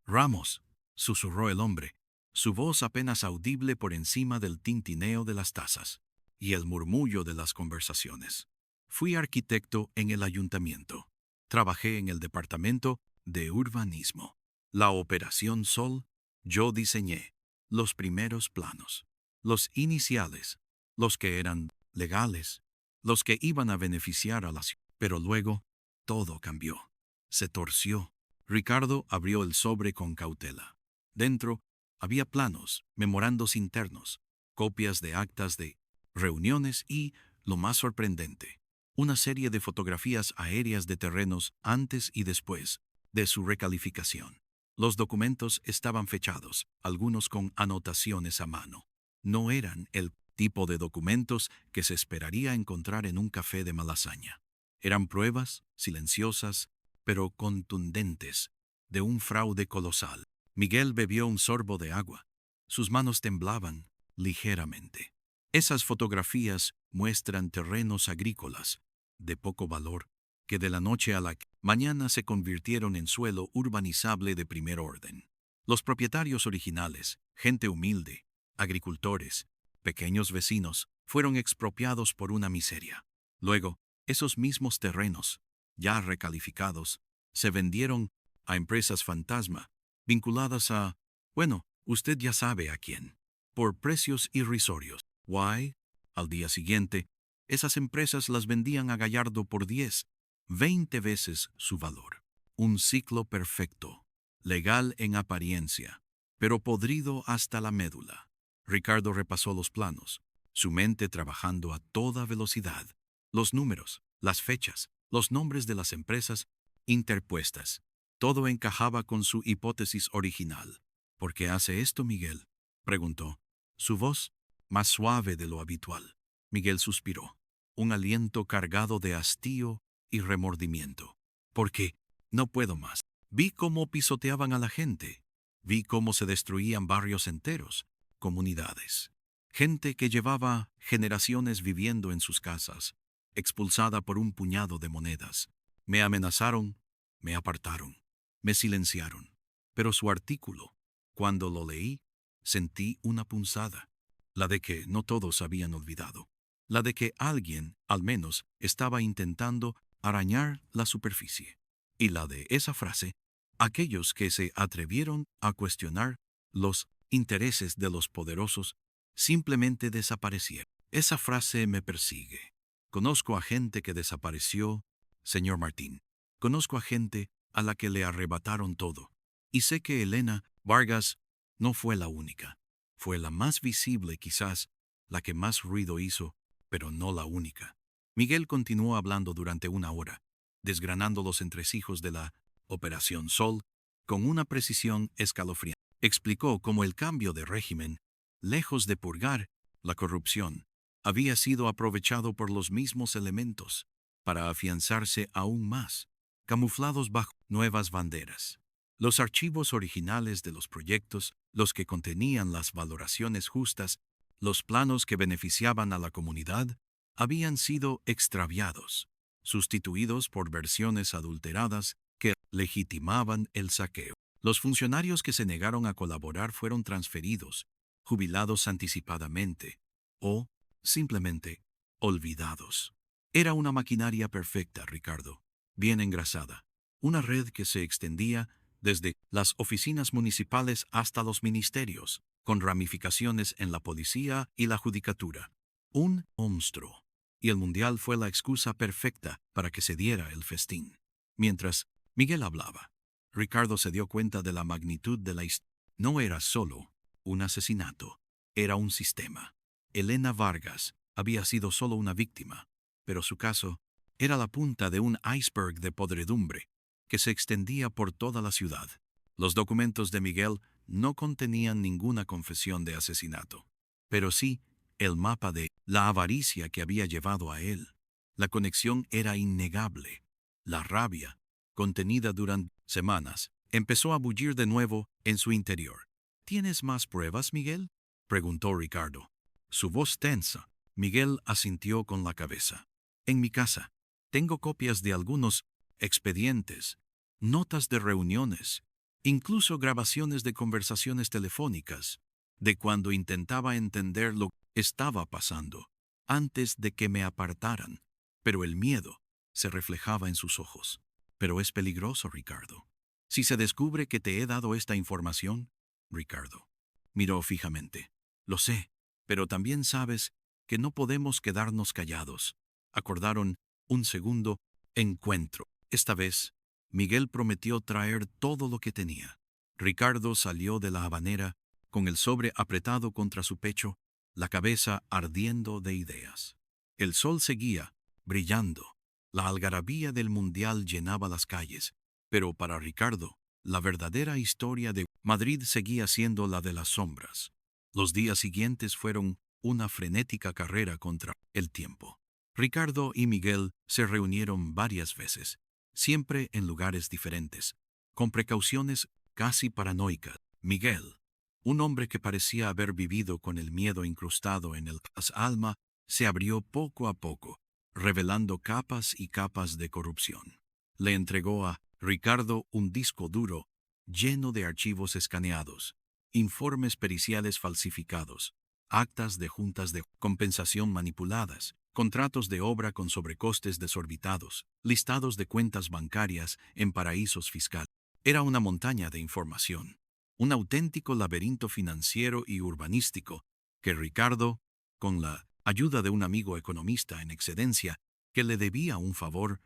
Ramos, susurró el hombre, su voz apenas audible por encima del tintineo de las tazas y el murmullo de las conversaciones. Fui arquitecto en el ayuntamiento. Trabajé en el departamento de urbanismo. La Operación Sol, yo diseñé los primeros planos, los iniciales, los que eran legales, los que iban a beneficiar a la ciudad. Pero luego, todo cambió. Se torció. Ricardo abrió el sobre con cautela. Dentro había planos, memorandos internos, copias de actas de reuniones y, lo más sorprendente, una serie de fotografías aéreas de terrenos antes y después de su recalificación. Los documentos estaban fechados, algunos con anotaciones a mano. No eran el tipo de documentos que se esperaría encontrar en un café de Malasaña. Eran pruebas, silenciosas, pero contundentes, de un fraude colosal. Miguel bebió un sorbo de agua. Sus manos temblaban ligeramente. Esas fotografías muestran terrenos agrícolas, de poco valor, que de la noche a la mañana se convirtieron en suelo urbanizable de primer orden. Los propietarios originales, gente humilde, agricultores, pequeños vecinos, fueron expropiados por una miseria. Luego, esos mismos terrenos, ya recalificados, se vendieron a empresas fantasma, vinculadas a, bueno, usted ya sabe a quién, por precios irrisorios. Why, al día siguiente, esas empresas las vendían a Gallardo por 10, 20 veces su valor. Un ciclo perfecto, legal en apariencia, pero podrido hasta la médula. Ricardo repasó los planos, su mente trabajando a toda velocidad. Los números, las fechas, los nombres de las empresas interpuestas. Todo encajaba con su hipótesis original. ¿Por qué hace esto, Miguel?, preguntó, su voz más suave de lo habitual. Miguel suspiró, un aliento cargado de hastío y remordimiento. Porque no puedo más. Vi cómo pisoteaban a la gente. Vi cómo se destruían barrios enteros, comunidades. Gente que llevaba generaciones viviendo en sus casas, expulsada por un puñado de monedas. Me amenazaron, me apartaron, me silenciaron. Pero su artículo, cuando lo leí, sentí una punzada. La de que no todos habían olvidado. La de que alguien, al menos, estaba intentando arañar la superficie. Y la de esa frase, aquellos que se atrevieron a cuestionar los intereses de los poderosos simplemente desaparecieron. Esa frase me persigue. Conozco a gente que desapareció, señor Martín. Conozco a gente a la que le arrebataron todo. Y sé que Elena Vargas no fue la única. Fue la más visible quizás, la que más ruido hizo, pero no la única. Miguel continuó hablando durante una hora, desgranando los entresijos de la Operación Sol con una precisión escalofriante. Explicó cómo el cambio de régimen, lejos de purgar la corrupción, había sido aprovechado por los mismos elementos para afianzarse aún más, camuflados bajo nuevas banderas. Los archivos originales de los proyectos, los que contenían las valoraciones justas, los planos que beneficiaban a la comunidad, habían sido extraviados, sustituidos por versiones adulteradas que legitimaban el saqueo. Los funcionarios que se negaron a colaborar fueron transferidos, jubilados anticipadamente o, simplemente, olvidados. Era una maquinaria perfecta, Ricardo, bien engrasada, una red que se extendía desde las oficinas municipales hasta los ministerios, con ramificaciones en la policía y la judicatura. Un monstruo. Y el mundial fue la excusa perfecta para que se diera el festín. Mientras Miguel hablaba, Ricardo se dio cuenta de la magnitud de la historia. No era solo un asesinato, era un sistema. Elena Vargas había sido solo una víctima, pero su caso era la punta de un iceberg de podredumbre que se extendía por toda la ciudad. Los documentos de Miguel no contenían ninguna confesión de asesinato, pero sí el mapa de la avaricia que había llevado a él. La conexión era innegable. La rabia, contenida durante semanas, empezó a bullir de nuevo en su interior. ¿Tienes más pruebas, Miguel?, preguntó Ricardo. Su voz tensa. Miguel asintió con la cabeza. En mi casa. Tengo copias de algunos expedientes, notas de reuniones, incluso grabaciones de conversaciones telefónicas, de cuando intentaba entender lo que estaba pasando, antes de que me apartaran. Pero el miedo se reflejaba en sus ojos. Pero es peligroso, Ricardo. Si se descubre que te he dado esta información, Ricardo miró fijamente. Lo sé, pero también sabes que no podemos quedarnos callados. Acordaron un segundo encuentro. Esta vez, Miguel prometió traer todo lo que tenía. Ricardo salió de la habanera con el sobre apretado contra su pecho, la cabeza ardiendo de ideas. El sol seguía, brillando. La algarabía del mundial llenaba las calles, pero para Ricardo, la verdadera historia de Madrid seguía siendo la de las sombras. Los días siguientes fueron una frenética carrera contra el tiempo. Ricardo y Miguel se reunieron varias veces, siempre en lugares diferentes, con precauciones casi paranoicas. Miguel, un hombre que parecía haber vivido con el miedo incrustado en el alma, se abrió poco a poco, revelando capas y capas de corrupción. Le entregó a Ricardo un disco duro lleno de archivos escaneados, informes periciales falsificados, actas de juntas de compensación manipuladas, contratos de obra con sobrecostes desorbitados, listados de cuentas bancarias en paraísos fiscales. Era una montaña de información, un auténtico laberinto financiero y urbanístico que Ricardo, con la ayuda de un amigo economista en excedencia que le debía un favor,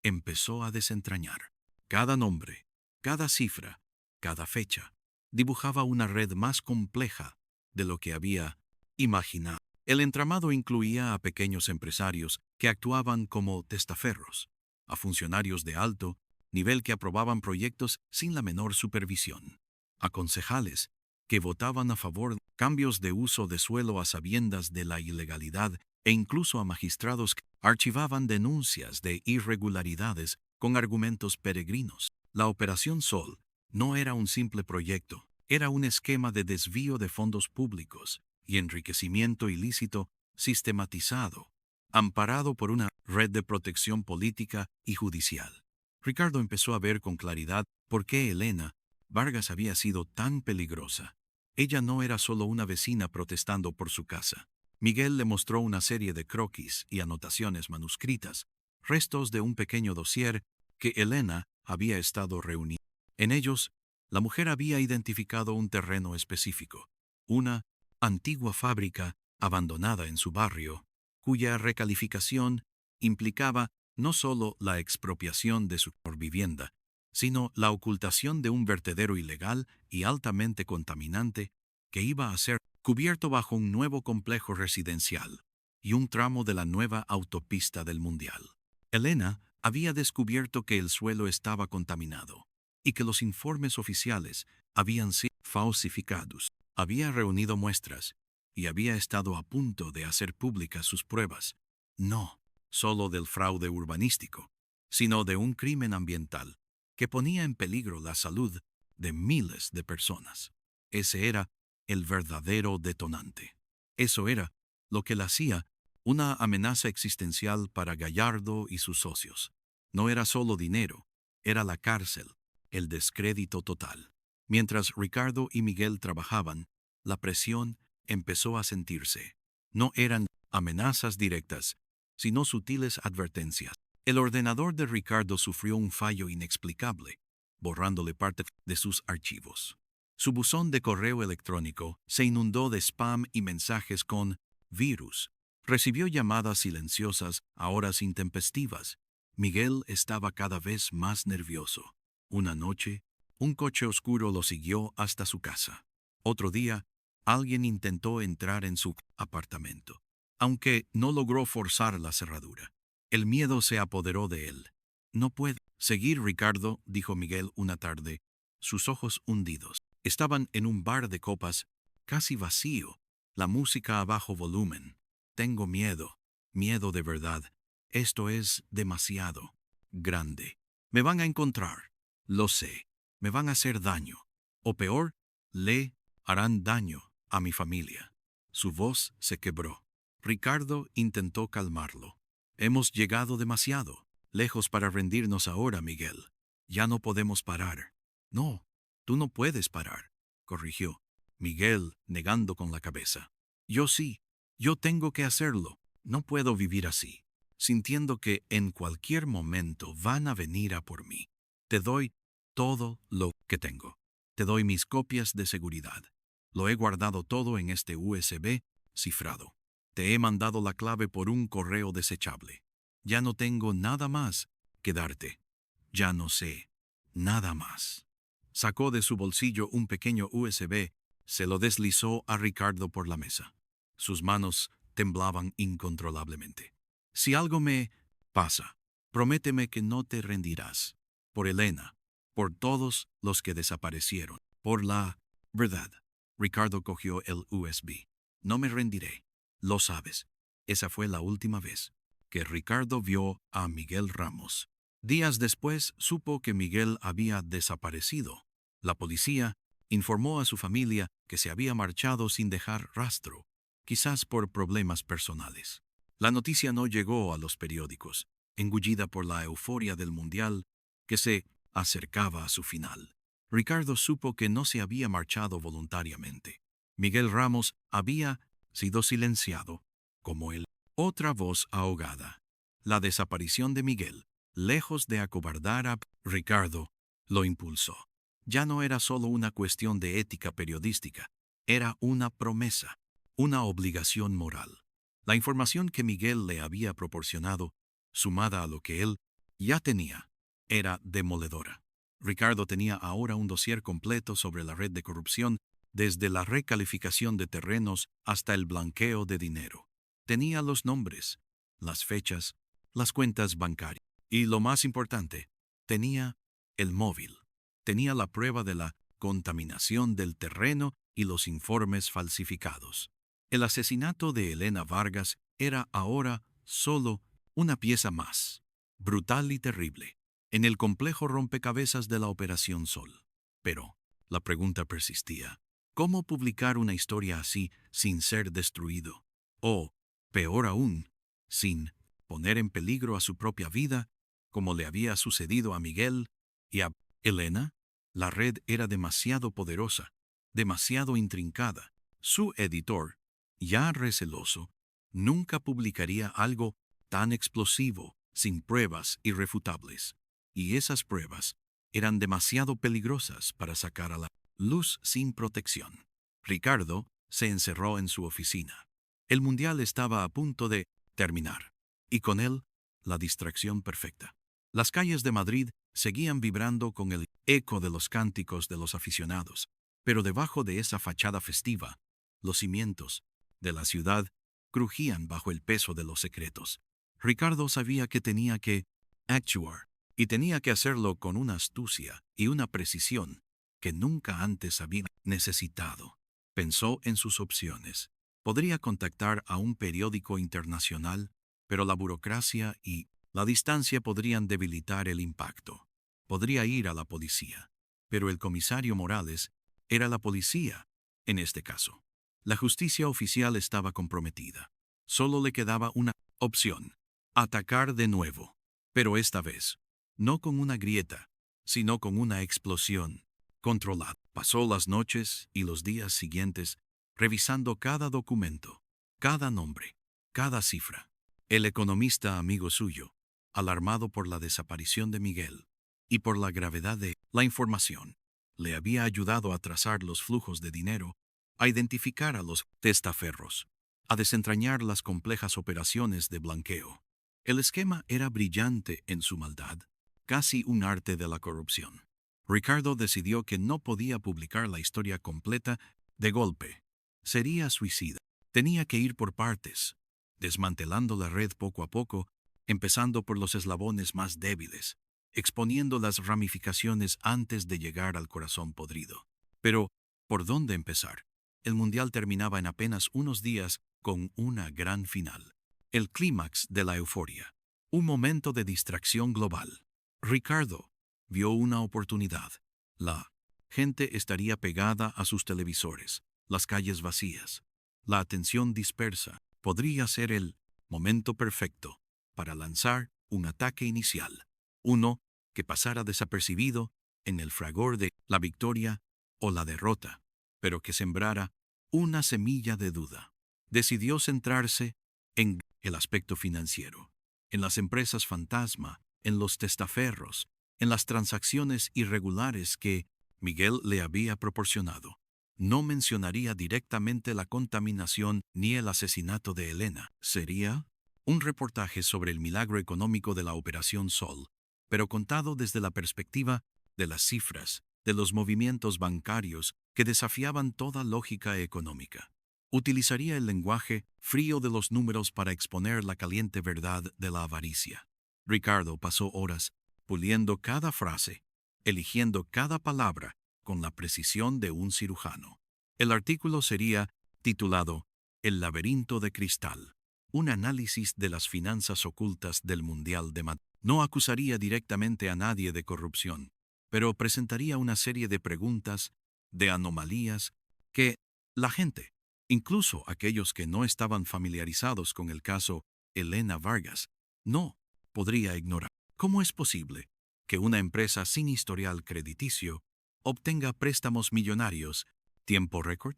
empezó a desentrañar. Cada nombre, cada cifra, cada fecha, dibujaba una red más compleja de lo que había imaginado. El entramado incluía a pequeños empresarios que actuaban como testaferros, a funcionarios de alto nivel que aprobaban proyectos sin la menor supervisión, a concejales que votaban a favor de cambios de uso de suelo a sabiendas de la ilegalidad e incluso a magistrados que archivaban denuncias de irregularidades con argumentos peregrinos. La Operación Sol no era un simple proyecto, era un esquema de desvío de fondos públicos y enriquecimiento ilícito sistematizado, amparado por una red de protección política y judicial. Ricardo empezó a ver con claridad por qué Elena Vargas había sido tan peligrosa. Ella no era solo una vecina protestando por su casa. Miguel le mostró una serie de croquis y anotaciones manuscritas, restos de un pequeño dossier que Elena había estado reuniendo. En ellos, la mujer había identificado un terreno específico, una antigua fábrica abandonada en su barrio, cuya recalificación implicaba no solo la expropiación de su vivienda, sino la ocultación de un vertedero ilegal y altamente contaminante que iba a ser cubierto bajo un nuevo complejo residencial y un tramo de la nueva autopista del Mundial. Elena había descubierto que el suelo estaba contaminado y que los informes oficiales habían sido falsificados. Había reunido muestras y había estado a punto de hacer públicas sus pruebas, no solo del fraude urbanístico, sino de un crimen ambiental que ponía en peligro la salud de miles de personas. Ese era el verdadero detonante. Eso era lo que la hacía una amenaza existencial para Gallardo y sus socios. No era solo dinero, era la cárcel, el descrédito total. Mientras Ricardo y Miguel trabajaban, la presión empezó a sentirse. No eran amenazas directas, sino sutiles advertencias. El ordenador de Ricardo sufrió un fallo inexplicable, borrándole parte de sus archivos. Su buzón de correo electrónico se inundó de spam y mensajes con virus. Recibió llamadas silenciosas a horas intempestivas. Miguel estaba cada vez más nervioso. Una noche, un coche oscuro lo siguió hasta su casa. Otro día, alguien intentó entrar en su apartamento, aunque no logró forzar la cerradura. El miedo se apoderó de él. No puede seguir, Ricardo, dijo Miguel una tarde, sus ojos hundidos. Estaban en un bar de copas, casi vacío, la música a bajo volumen. Tengo miedo, miedo de verdad. Esto es demasiado grande. Me van a encontrar, lo sé. Me van a hacer daño. O peor, le harán daño a mi familia. Su voz se quebró. Ricardo intentó calmarlo. Hemos llegado demasiado lejos para rendirnos ahora, Miguel. Ya no podemos parar. No, tú no puedes parar, corrigió Miguel, negando con la cabeza. Yo sí, yo tengo que hacerlo. No puedo vivir así, sintiendo que en cualquier momento van a venir a por mí. Te doy todo lo que tengo. Te doy mis copias de seguridad. Lo he guardado todo en este USB cifrado. Te he mandado la clave por un correo desechable. Ya no tengo nada más que darte. Ya no sé nada más. Sacó de su bolsillo un pequeño USB, se lo deslizó a Ricardo por la mesa. Sus manos temblaban incontrolablemente. Si algo me pasa, prométeme que no te rendirás. Por Elena, por todos los que desaparecieron, por la verdad. Ricardo cogió el USB. No me rendiré. Lo sabes. Esa fue la última vez que Ricardo vio a Miguel Ramos. Días después supo que Miguel había desaparecido. La policía informó a su familia que se había marchado sin dejar rastro, quizás por problemas personales. La noticia no llegó a los periódicos, engullida por la euforia del Mundial que se acercaba a su final. Ricardo supo que no se había marchado voluntariamente. Miguel Ramos había sido silenciado, como él. Otra voz ahogada. La desaparición de Miguel, lejos de acobardar a Ricardo, lo impulsó. Ya no era solo una cuestión de ética periodística, era una promesa, una obligación moral. La información que Miguel le había proporcionado, sumada a lo que él ya tenía, era demoledora. Ricardo tenía ahora un dossier completo sobre la red de corrupción, desde la recalificación de terrenos hasta el blanqueo de dinero. Tenía los nombres, las fechas, las cuentas bancarias. Y lo más importante, tenía el móvil. Tenía la prueba de la contaminación del terreno y los informes falsificados. El asesinato de Elena Vargas era ahora solo una pieza más, brutal y terrible, en el complejo rompecabezas de la Operación Sol. Pero la pregunta persistía: ¿cómo publicar una historia así sin ser destruido? O, peor aún, sin poner en peligro a su propia vida, como le había sucedido a Miguel y a Elena. La red era demasiado poderosa, demasiado intrincada. Su editor, ya receloso, nunca publicaría algo tan explosivo sin pruebas irrefutables. Y esas pruebas eran demasiado peligrosas para sacar a la luz sin protección. Ricardo se encerró en su oficina. El mundial estaba a punto de terminar, y con él, la distracción perfecta. Las calles de Madrid seguían vibrando con el eco de los cánticos de los aficionados, pero debajo de esa fachada festiva, los cimientos de la ciudad crujían bajo el peso de los secretos. Ricardo sabía que tenía que actuar, y tenía que hacerlo con una astucia y una precisión que nunca antes había necesitado. Pensó en sus opciones. Podría contactar a un periódico internacional, pero la burocracia y la distancia podrían debilitar el impacto. Podría ir a la policía, pero el comisario Morales era la policía en este caso. La justicia oficial estaba comprometida. Solo le quedaba una opción: atacar de nuevo, pero esta vez, no con una grieta, sino con una explosión controlada. Pasó las noches y los días siguientes revisando cada documento, cada nombre, cada cifra. El economista amigo suyo, alarmado por la desaparición de Miguel y por la gravedad de la información, le había ayudado a trazar los flujos de dinero, a identificar a los testaferros, a desentrañar las complejas operaciones de blanqueo. El esquema era brillante en su maldad, casi un arte de la corrupción. Ricardo decidió que no podía publicar la historia completa de golpe. Sería suicida. Tenía que ir por partes, desmantelando la red poco a poco, empezando por los eslabones más débiles, exponiendo las ramificaciones antes de llegar al corazón podrido. Pero, ¿por dónde empezar? El mundial terminaba en apenas unos días con una gran final. El clímax de la euforia. Un momento de distracción global. Ricardo vio una oportunidad. La gente estaría pegada a sus televisores, las calles vacías, la atención dispersa. Podría ser el momento perfecto para lanzar un ataque inicial, uno que pasara desapercibido en el fragor de la victoria o la derrota, pero que sembrara una semilla de duda. Decidió centrarse en el aspecto financiero, en las empresas fantasma, en los testaferros, en las transacciones irregulares que Miguel le había proporcionado. No mencionaría directamente la contaminación ni el asesinato de Elena. Sería un reportaje sobre el milagro económico de la Operación Sol, pero contado desde la perspectiva de las cifras, de los movimientos bancarios que desafiaban toda lógica económica. Utilizaría el lenguaje frío de los números para exponer la caliente verdad de la avaricia. Ricardo pasó horas puliendo cada frase, eligiendo cada palabra con la precisión de un cirujano. El artículo sería titulado El laberinto de cristal, un análisis de las finanzas ocultas del Mundial de Madrid. No acusaría directamente a nadie de corrupción, pero presentaría una serie de preguntas, de anomalías, que la gente, incluso aquellos que no estaban familiarizados con el caso Elena Vargas, no podría ignorar. ¿Cómo es posible que una empresa sin historial crediticio obtenga préstamos millonarios, tiempo récord.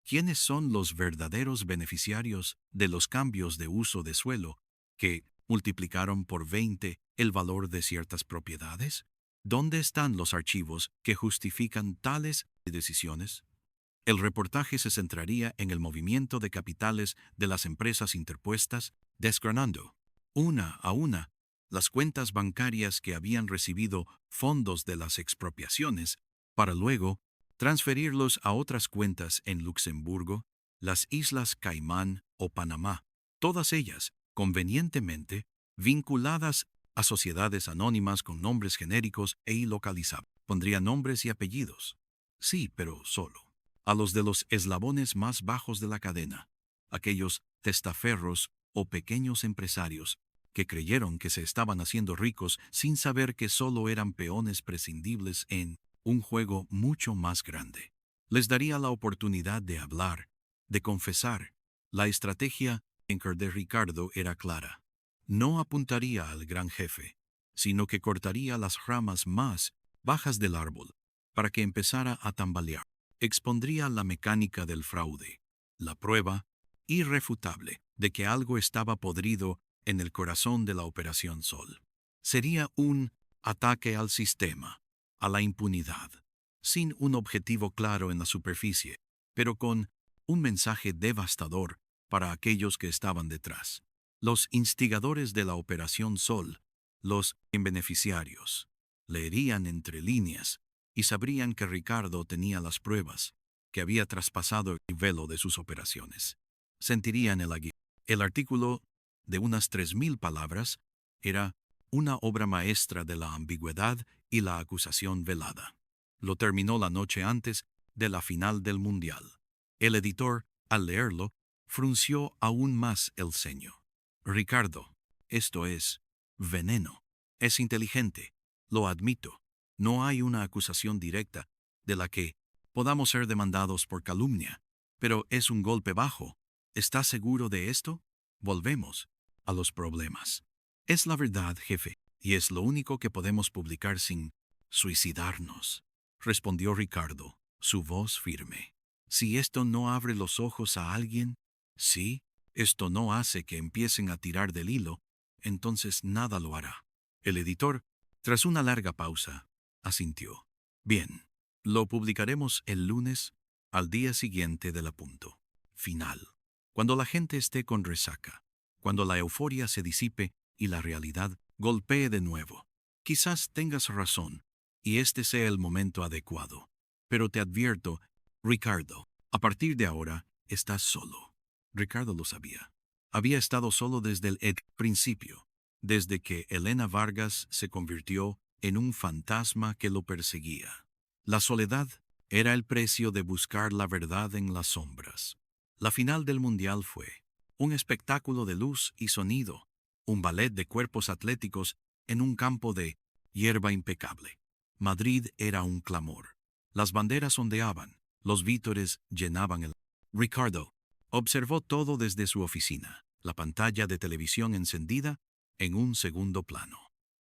¿Quiénes son los verdaderos beneficiarios de los cambios de uso de suelo que multiplicaron por 20 el valor de ciertas propiedades? ¿Dónde están los archivos que justifican tales decisiones? El reportaje se centraría en el movimiento de capitales de las empresas interpuestas, desgranando, una a una, las cuentas bancarias que habían recibido fondos de las expropiaciones, para luego transferirlos a otras cuentas en Luxemburgo, las Islas Caimán o Panamá, todas ellas convenientemente vinculadas a sociedades anónimas con nombres genéricos e ilocalizables. Pondría nombres y apellidos. Sí, pero solo a los de los eslabones más bajos de la cadena, aquellos testaferros o pequeños empresarios que creyeron que se estaban haciendo ricos sin saber que solo eran peones prescindibles en un juego mucho más grande. Les daría la oportunidad de hablar, de confesar. La estrategia en que de Ricardo era clara. No apuntaría al gran jefe, sino que cortaría las ramas más bajas del árbol para que empezara a tambalear. Expondría la mecánica del fraude, la prueba irrefutable de que algo estaba podrido en el corazón de la Operación Sol. Sería un ataque al sistema, a la impunidad, sin un objetivo claro en la superficie, pero con un mensaje devastador para aquellos que estaban detrás. Los instigadores de la Operación Sol, los beneficiarios, leerían entre líneas y sabrían que Ricardo tenía las pruebas, que había traspasado el velo de sus operaciones. Sentirían el aguijón. El artículo, de unas 3.000 palabras, era una obra maestra de la ambigüedad y la acusación velada. Lo terminó la noche antes de la final del Mundial. El editor, al leerlo, frunció aún más el ceño. Ricardo, esto es veneno. Es inteligente, lo admito. No hay una acusación directa de la que podamos ser demandados por calumnia, pero es un golpe bajo. ¿Estás seguro de esto? Volvemos a los problemas. Es la verdad, jefe, y es lo único que podemos publicar sin suicidarnos, respondió Ricardo, su voz firme. Si esto no abre los ojos a alguien, si esto no hace que empiecen a tirar del hilo, entonces nada lo hará. El editor, tras una larga pausa, asintió. Bien, lo publicaremos el lunes, al día siguiente del apunto final. Cuando la gente esté con resaca, cuando la euforia se disipe y la realidad golpee de nuevo. Quizás tengas razón, y este sea el momento adecuado. Pero te advierto, Ricardo, a partir de ahora, estás solo. Ricardo lo sabía. Había estado solo desde el principio, desde que Elena Vargas se convirtió en un fantasma que lo perseguía. La soledad era el precio de buscar la verdad en las sombras. La final del Mundial fue un espectáculo de luz y sonido, un ballet de cuerpos atléticos en un campo de hierba impecable. Madrid era un clamor. Las banderas ondeaban, los vítores llenaban el... Ricardo observó todo desde su oficina, la pantalla de televisión encendida en un segundo plano.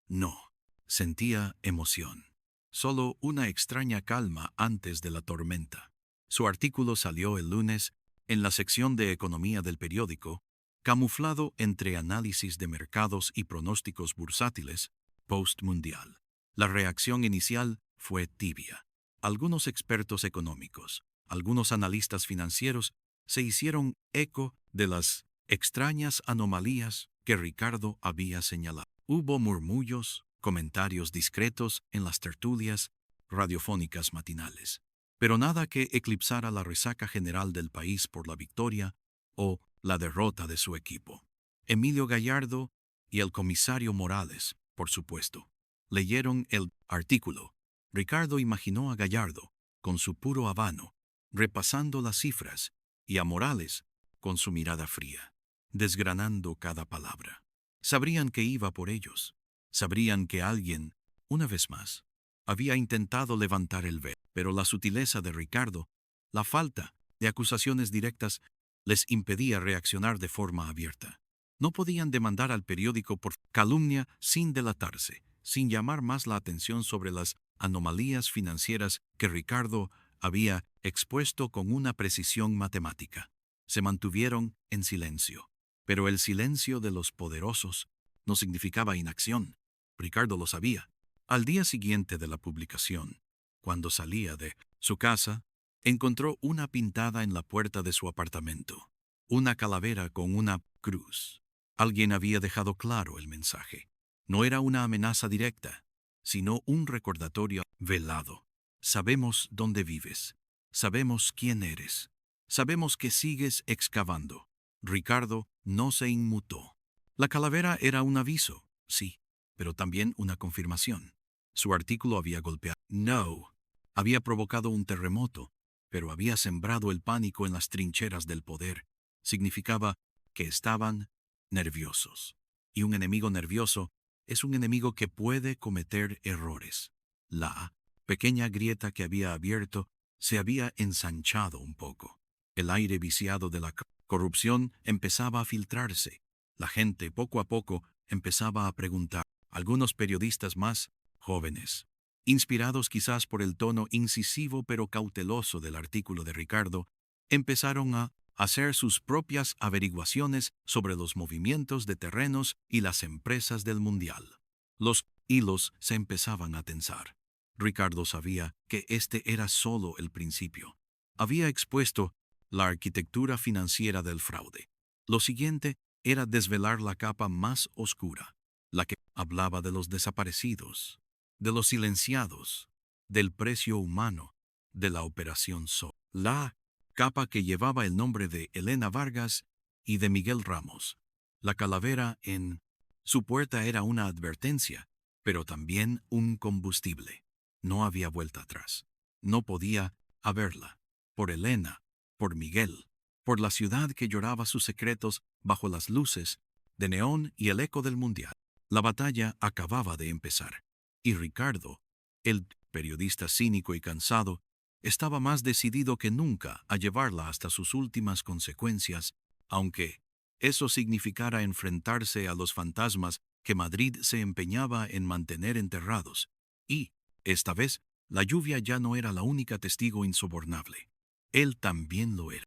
No sentía emoción, solo una extraña calma antes de la tormenta. Su artículo salió el lunes en la sección de economía del periódico, camuflado entre análisis de mercados y pronósticos bursátiles post-mundial. La reacción inicial fue tibia. Algunos expertos económicos, algunos analistas financieros se hicieron eco de las extrañas anomalías que Ricardo había señalado. Hubo murmullos, comentarios discretos en las tertulias radiofónicas matinales, pero nada que eclipsara la resaca general del país por la victoria o la derrota de su equipo. Emilio Gallardo y el comisario Morales, por supuesto, leyeron el artículo. Ricardo imaginó a Gallardo, con su puro habano, repasando las cifras, y a Morales, con su mirada fría, desgranando cada palabra. Sabrían que iba por ellos. Sabrían que alguien, una vez más, había intentado levantar el velo, pero la sutileza de Ricardo, la falta de acusaciones directas, les impedía reaccionar de forma abierta. No podían demandar al periódico por calumnia sin delatarse, sin llamar más la atención sobre las anomalías financieras que Ricardo había expuesto con una precisión matemática. Se mantuvieron en silencio. Pero el silencio de los poderosos no significaba inacción. Ricardo lo sabía. Al día siguiente de la publicación, cuando salía de su casa, encontró una pintada en la puerta de su apartamento. Una calavera con una cruz. Alguien había dejado claro el mensaje. No era una amenaza directa, sino un recordatorio velado. Sabemos dónde vives. Sabemos quién eres. Sabemos que sigues excavando. Ricardo no se inmutó. La calavera era un aviso, sí, pero también una confirmación. Su artículo había golpeado. No. Había provocado un terremoto, pero había sembrado el pánico en las trincheras del poder. Significaba que estaban nerviosos. Y un enemigo nervioso es un enemigo que puede cometer errores. La pequeña grieta que había abierto se había ensanchado un poco. El aire viciado de la corrupción empezaba a filtrarse. La gente poco a poco empezaba a preguntar. Algunos periodistas más jóvenes, inspirados quizás por el tono incisivo pero cauteloso del artículo de Ricardo, empezaron a hacer sus propias averiguaciones sobre los movimientos de terrenos y las empresas del mundial. Los hilos se empezaban a tensar. Ricardo sabía que este era solo el principio. Había expuesto la arquitectura financiera del fraude. Lo siguiente era desvelar la capa más oscura, la que hablaba de los desaparecidos, de los silenciados, del precio humano, de la operación So. La capa que llevaba el nombre de Elena Vargas y de Miguel Ramos. La calavera en su puerta era una advertencia, pero también un combustible. No había vuelta atrás. No podía haberla. Por Elena, por Miguel, por la ciudad que lloraba sus secretos bajo las luces de neón y el eco del mundial. La batalla acababa de empezar, y Ricardo, el periodista cínico y cansado, estaba más decidido que nunca a llevarla hasta sus últimas consecuencias, aunque eso significara enfrentarse a los fantasmas que Madrid se empeñaba en mantener enterrados. Y, esta vez, la lluvia ya no era la única testigo insobornable. Él también lo era.